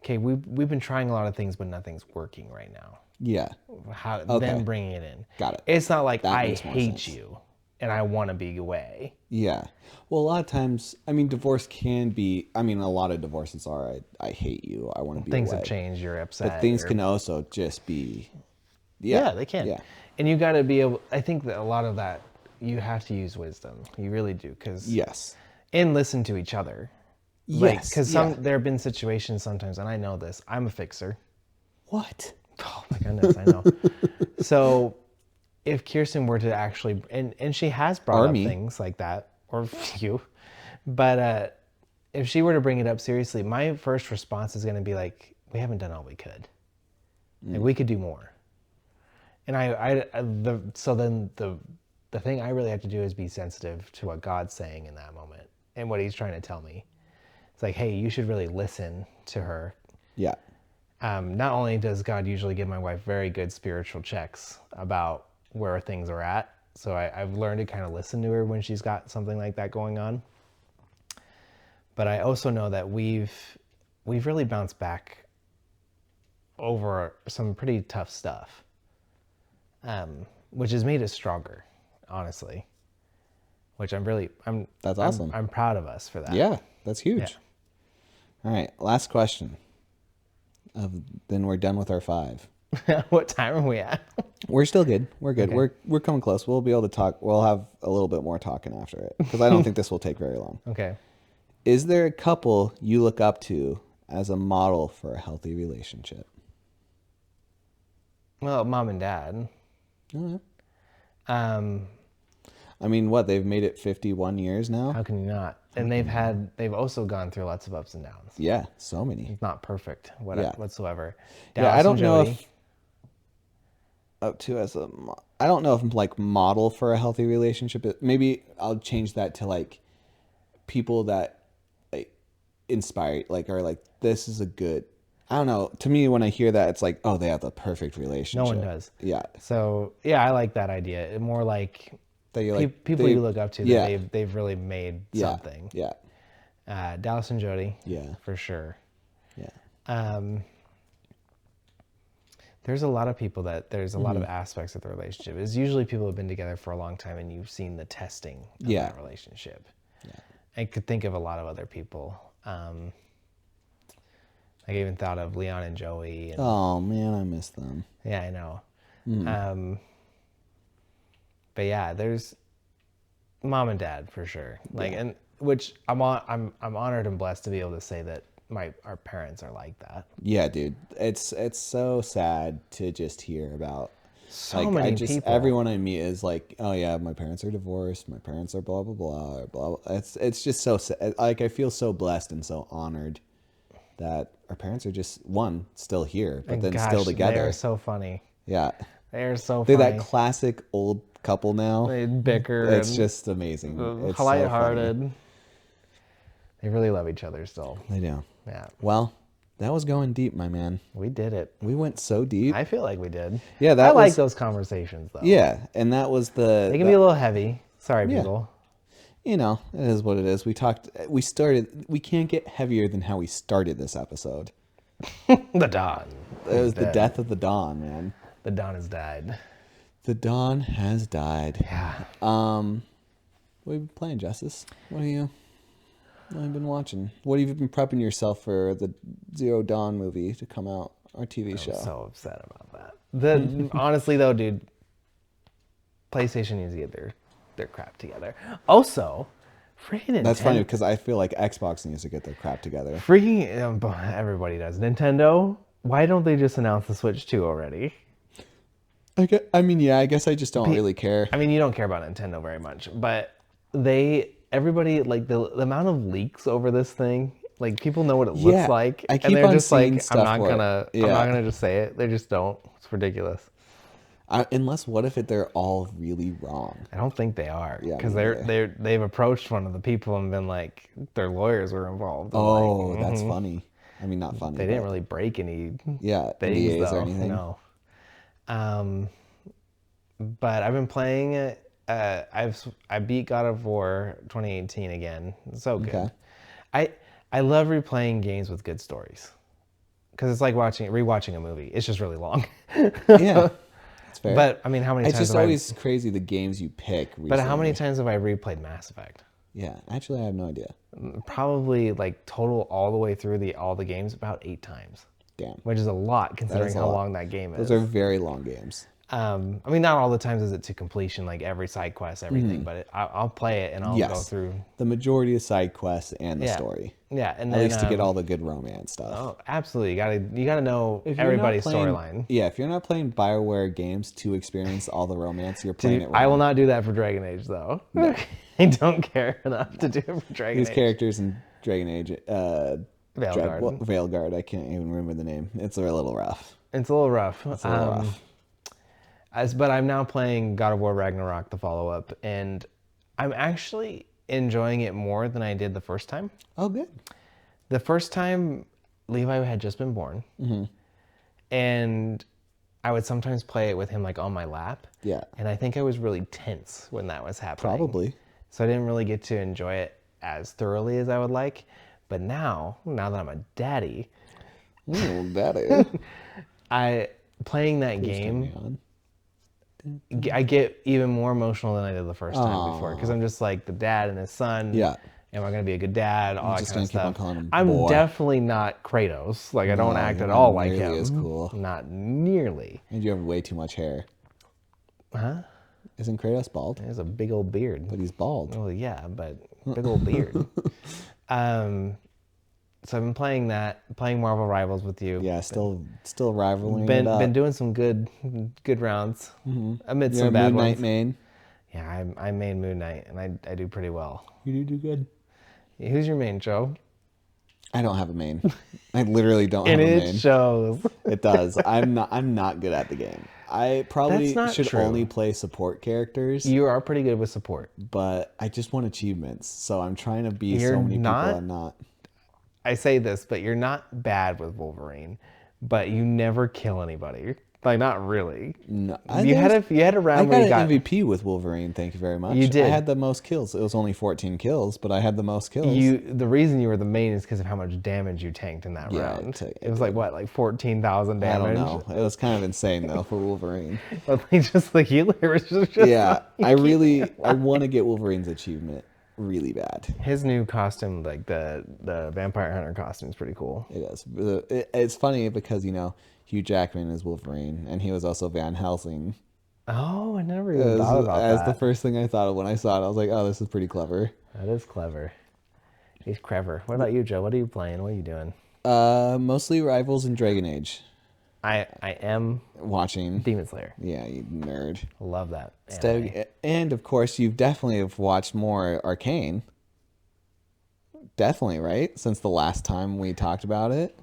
okay, we've been trying a lot of things, but nothing's working right now. Yeah. Then bringing it in. Got it. It's not like That I makes more hate sense. you and I want to be away. Yeah. Well, a lot of times, I mean, divorce can be, I mean, a lot of divorces are, I hate you, I want to be Things away. have changed. You're upset. But things can also just be, Yeah, they can. Yeah. And you got to be able. I think that a lot of that you have to use wisdom. You really do, Yes. and listen to each other. Yes. Because there have been situations sometimes, and I know this. I'm a fixer. What? Oh my goodness, I know. So, if Kirsten were to actually, and she has brought up things like that, or you, but if she were to bring it up seriously, my first response is going to be like, we haven't done all we could. Like, we could do more. And so then the thing I really have to do is be sensitive to what God's saying in that moment and what he's trying to tell me. It's like, hey, you should really listen to her. Yeah. Not only does God usually give my wife very good spiritual checks about where things are at, So I've learned to kind of listen to her when she's got something like that going on. But I also know that we've really bounced back over some pretty tough stuff, which has made us stronger, honestly. Which That's awesome. I'm proud of us for that. Yeah, that's huge. All right, last question. Then we're done with our 5. What time are we at? We're still good. We're good. Okay. We're coming close. We'll be able to talk. We'll have a little bit more talking after it because I don't think this will take very long. Okay. Is there a couple you look up to as a model for a healthy relationship? Well, mom and dad. All right. Um, I mean, what, they've made it 51 years now? how can you not? And they've also gone through lots of ups and downs. Yeah, so many. It's not perfect Yeah. whatsoever. Yeah, Dallas I don't and know Jody. if up to as a I don't know if I'm like model for a healthy relationship. Maybe I'll change that to like people that like inspire, like are like, this is a good, I don't know. To me, when I hear that, it's like, oh, they have the perfect relationship. No one does. Yeah. So yeah, I like that idea. More like That you like people you look up to yeah. that they've really made Yeah. something. Yeah. Dallas and Jody. Yeah. For sure. Yeah. There's a lot of people there's a lot of aspects of the relationship. It's usually people who've been together for a long time and you've seen the testing of that relationship. Yeah. I could think of a lot of other people. I even thought of Leon and Joey. And, Oh man, I miss them. yeah, I know. But yeah, there's mom and dad for sure. Like, and which I'm honored and blessed to be able to say that our parents are like that. Yeah, dude. It's so sad to just hear about. So Like, many people. everyone I meet is like, oh yeah, my parents are divorced. My parents are blah blah blah or blah blah. It's just so sad. Like, I feel so blessed and so honored that our parents are just still here, but And then gosh, still together. They're so funny. Yeah, They're so they're funny. that classic old couple now. They bicker. It's and just amazing. It's so lighthearted. funny. They really love each other still. They do. Yeah. Well, that was going deep, my man. We did it. We went so deep. I feel like we did. Yeah, I like those conversations though. Yeah, and that was They can be a little heavy. Sorry, Yeah. people. You know, it is what it is. We can't get heavier than how we started this episode. The Dawn. It was the death of the Dawn, man. The Dawn has died. The Dawn has died. Yeah. What have you been playing, Justice? What have you been watching? What have you been prepping yourself for the Zero Dawn movie to come out, our TV show? I'm so upset about that. Honestly though, dude, PlayStation needs to get their crap together. Also, freaking Nintendo. That's funny because I feel like Xbox needs to get their crap together. Freaking everybody does. Nintendo, why don't they just announce the Switch 2 already? I guess I just don't really care. I mean, you don't care about Nintendo very much, but everybody, like the amount of leaks over this thing, like people know what it looks like, I keep and they're on just like, seeing stuff I'm not gonna just say it. They just don't. It's ridiculous. Unless, what if they're all really wrong? I don't think they are, Yeah, because me they've approached one of the people and been like, their lawyers were involved. And Oh, that's funny. I mean, not funny. they didn't really break any yeah, things NDAs though. or anything. No. But I've been playing it. I beat God of War 2018 again. It's so good. Okay. I love replaying games with good stories, because it's like rewatching a movie. It's just really long. Yeah, that's fair. But I mean, how many It's times? just always crazy the games you pick. Recently. But how many times have I replayed Mass Effect? Yeah, actually, I have no idea. Probably like total all the way through all the games about 8 times. Damn, Which is a lot considering how long that game is. Those are very long games. I mean, not all the times is it to completion, like every side quest, everything, but I'll play it and I'll go through. The majority of side quests and the Yeah. story. Yeah, and At then, least to get all the good romance stuff. Oh, absolutely! You gotta know If you're not everybody's playing- storyline. Yeah, if you're not playing BioWare games to experience all the romance, you're playing it wrong. I will not do that for Dragon Age, though. No. I don't care enough to do it for Dragon These Age. characters in Dragon Age, Veilguard. Veilguard, I can't even remember the name. It's a little rough. It's a little rough. It's a little rough. But I'm now playing God of War Ragnarok, the follow-up, and I'm actually enjoying it more than I did the first time. Oh, good. The first time, Levi had just been born, and I would sometimes play it with him like on my lap. Yeah. And I think I was really tense when that was happening. Probably. So I didn't really get to enjoy it as thoroughly as I would like. But now that I'm a daddy, Ooh, daddy. playing that game, I get even more emotional than I did the first time before, because I'm just like the dad and his son. Yeah. Am I going to be a good dad? All that kind of stuff. Keep on calling him I'm boy. definitely not Kratos. Like I don't act at all like him. As cool. Not nearly. And you have way too much hair. Huh? Isn't Kratos bald? He has a big old beard. But he's bald. Well, yeah, but big old beard. So I've been playing Marvel Rivals with you. Yeah, still rivaling Been it up. been doing some good rounds amid You're some a bad Moon Knight ones. main. Yeah, I main Moon Knight, and I do pretty well. You do good. Who's your main, Joe? I don't have a main. I literally don't have And a it main. shows. It does. I'm not good at the game. I probably That's not should true. only play support characters, You are pretty good with support. but I just want achievements. So I'm trying to be You're so many not? people I'm not. I say this, but you're not bad with Wolverine, but you never kill anybody. Like, not really. No, You had a I round where got you got an MVP with Wolverine. Thank you very much. You did. I had the most kills. It was only 14 kills, but I had the most kills. the reason you were the main is because of how much damage you tanked in that Yeah, round. it It was like what, like 14,000 I damage? don't know. It was kind of insane though for Wolverine. But like, just the healer was just Yeah, I want to get Wolverine's achievement really bad. his new costume, like the vampire hunter costume, is pretty cool. It is. It's funny because Hugh Jackman is Wolverine, and he was also Van Helsing. Oh, I never even thought about As that. the first thing I thought of when I saw it, I was like, "Oh, this is pretty clever." That is clever. He's clever. What about you, Joe? What are you playing? What are you doing? Mostly Rivals and Dragon Age. I am Watching. Demon Slayer. Yeah, you nerd. Love that. anime. And of course, you've definitely have watched more Arcane. Definitely, right? Since the last time we talked about it.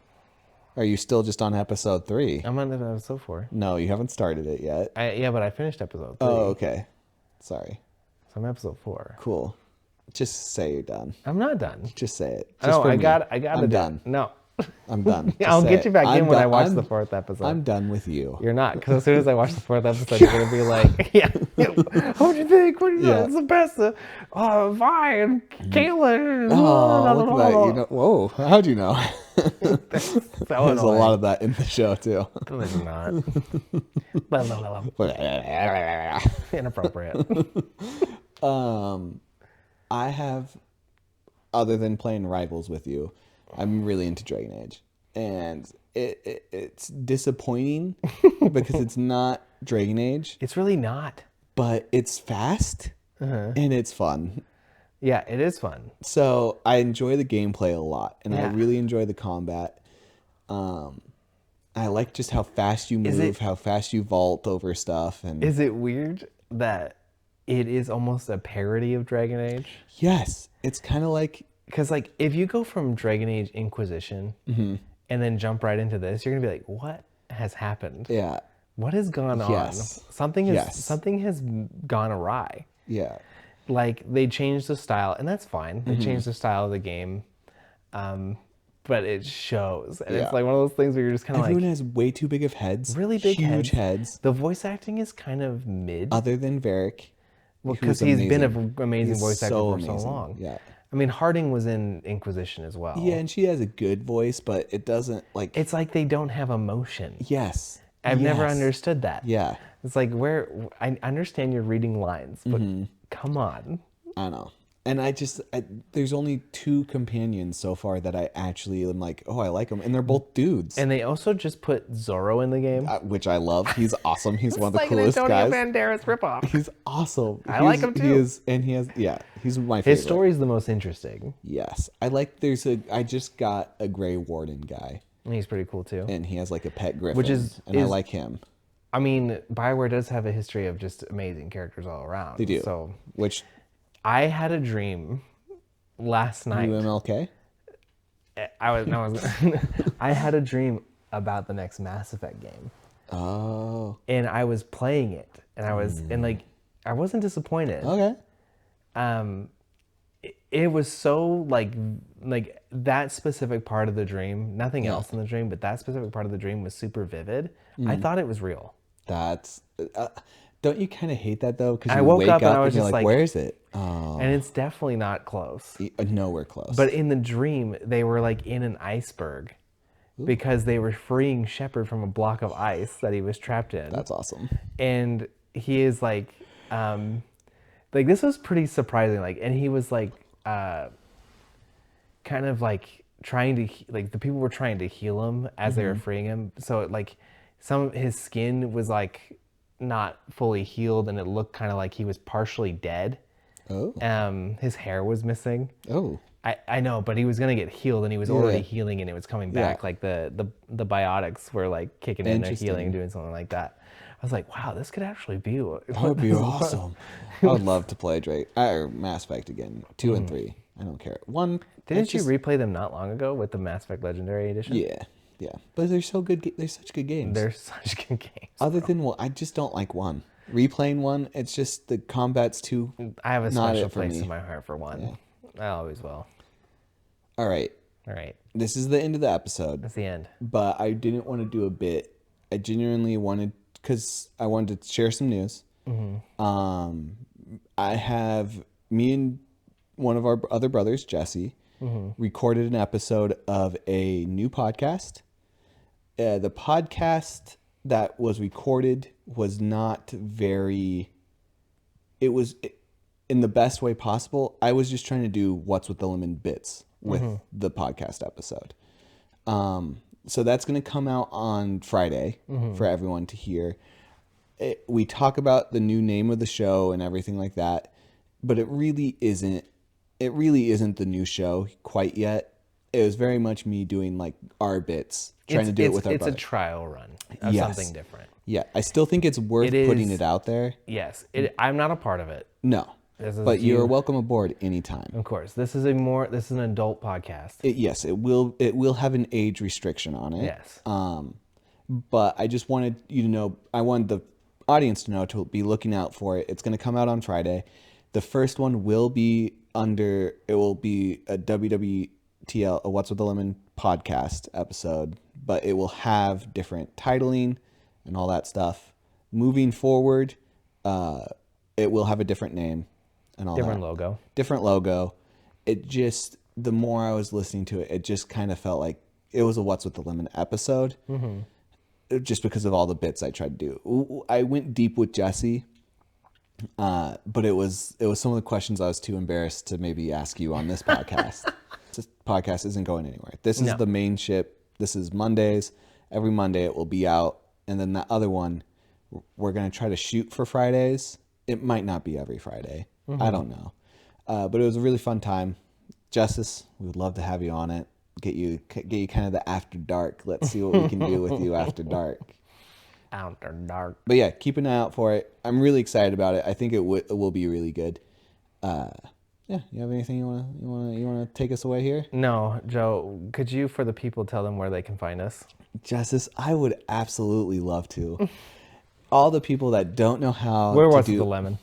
Are you still just on episode 3? I'm on episode 4. No, you haven't started it yet. Yeah, but I finished episode 3. Oh, okay. Sorry. So I'm episode 4. Cool. Just say you're done. I'm not done. Just say it. No, Just for I me. got I'm done. No. I'm done. Just I'll say get it. you back I'm in when I done. watch I'm- the 4th episode. I'm done with you. You're not, because as soon as I watch the 4th episode, you're gonna be like, "Yeah, what'd you think? What do you Yeah. It's the best. Vi and Caitlin." Oh, look at that. Whoa. How'd you know? So There's a annoying. lot of that in the show, too. No, there's not. Blah, blah, blah, blah. Inappropriate. I have, other than playing Rivals with you, I'm really into Dragon Age. And it's disappointing because it's not Dragon Age, It's really not. but it's fast and it's fun. Yeah, it is fun. So I enjoy the gameplay a lot, and I Yeah. really enjoy the combat. I like just how fast you move, how fast you vault over stuff, and Is it weird that it is almost a parody of Dragon Age? yes, it's kind of like Because like if you go from Dragon Age Inquisition and then jump right into this, you're gonna be like, what has happened? yeah, What has gone on? Yes. Something has Yes. something has gone awry. yeah, Like they changed the style, and that's fine. They changed the style of the game, but it shows, and Yeah. it's like one of those things where you're just kind of everyone like, has way too big of heads, really big huge heads. The voice acting is kind of mid, Other than Varric, because who's he's been amazing. an amazing He's voice actor so for so amazing. long. Yeah. I mean, Harding was in Inquisition as well. Yeah, and she has a good voice, but it doesn't like. It's like they don't have emotion. Yes, I've never Yes. understood that. Yeah, It's like I understand you're reading lines, but Mm-hmm. come on. I know. And there's only 2 companions so far that I actually am like, oh, I like them, and they're both dudes, And they also just put Zorro in the game. which I love. He's awesome. He's one of the like coolest an Antonio guys. Banderas ripoff. He's awesome. I like him He too. is, and he has, he's my favorite. His story is the most interesting. Yes, I just got a Grey Warden guy, And he's pretty cool too. and he has like a pet griffin, Which is- and I like him. I mean, BioWare does have a history of just amazing characters all around. They do. So Which I had a dream last night. UMLK? I had a dream about the next Mass Effect game. Oh, And I was playing it, and I wasn't disappointed. okay. It was so like like that specific part of the dream, nothing Yeah. else in the dream, but that specific part of the dream was super vivid. I thought it was real. That's don't you kind of hate that though? Because I you woke wake up and I up and was you're just like, like, where is it? Oh, and it's definitely not close. nowhere close. But in the dream, they were like in an iceberg because they were freeing Shepard from a block of ice that he was trapped in. That's awesome. And he is like this was pretty surprising. Like, and he was like, kind of like trying to like the people were trying to heal him as they were freeing him. So like some of his skin was like not fully healed, and it looked kind of like he was partially dead. Oh. His hair was missing. Oh. I know, but he was gonna get healed, and he was already Yeah. healing, and it was coming back. Yeah. Like the biotics were like kicking in, they're Interesting. healing, doing something like that. I was like, wow, this could actually be. That would be awesome. I would love to play Drake or Mass Effect again. 2 and 3. I don't care. 1. Didn't you replay them not long ago with the Mass Effect Legendary Edition? Yeah. Yeah. But they're so good. They're such good games. They're such good games. Other than, well, I just don't like 1. Replaying 1, it's just the combat's too. I have a not special it for place me. in my heart for 1. I always will. All right. All right, This is the end of the episode. that's the end. But I didn't want to do a bit. I genuinely wanted, because I wanted to share some news. I have, me and one of our other brothers, Jesse, recorded an episode of a new podcast. The podcast that was recorded was not very, it was in the best way possible. I was just trying to do what's with the lemon bits with the podcast episode. So that's going to come out on Friday for everyone to hear. We talk about the new name of the show and everything like that, but it really isn't the new show quite yet. It was very much me doing like our bits, trying to do it with our It's brother. a trial run of Yes. something different. Yeah, I still think it's worth putting it out there. Yes, I'm not a part of it. No, This is but you're you. welcome aboard anytime. Of course, this is an adult podcast. Yes, it will have an age restriction on it. Yes. But I just wanted you to know, I wanted the audience to know to be looking out for it. It's going to come out on Friday. The first one will be a WWTL, a What's with the Lemon podcast episode, but it will have different titling and all that stuff. Moving forward, it will have a different name and all Different that. logo. Different logo. It just, the more I was listening to it, it just kind of felt like it was a What's with the Lemon episode. Just because of all the bits I tried to do. I went deep with Jesse, but it was some of the questions I was too embarrassed to maybe ask you on this podcast. This podcast isn't going anywhere. This is the main ship. This is Mondays. Every Monday it will be out. And then that other one, we're going to try to shoot for Fridays. It might not be every Friday. I don't know. But it was a really fun time. Justice, we would love to have you on it. Get you kind of the after dark. Let's see what we can do with you after dark. After dark. But yeah, keep an eye out for it. I'm really excited about it. I think it will be really good. Yeah, you have anything you want to take us away here? No, Joe, could you, for the people, tell them where they can find us? Justice, I would absolutely love to. All the people that don't know how Where to was do the lemon?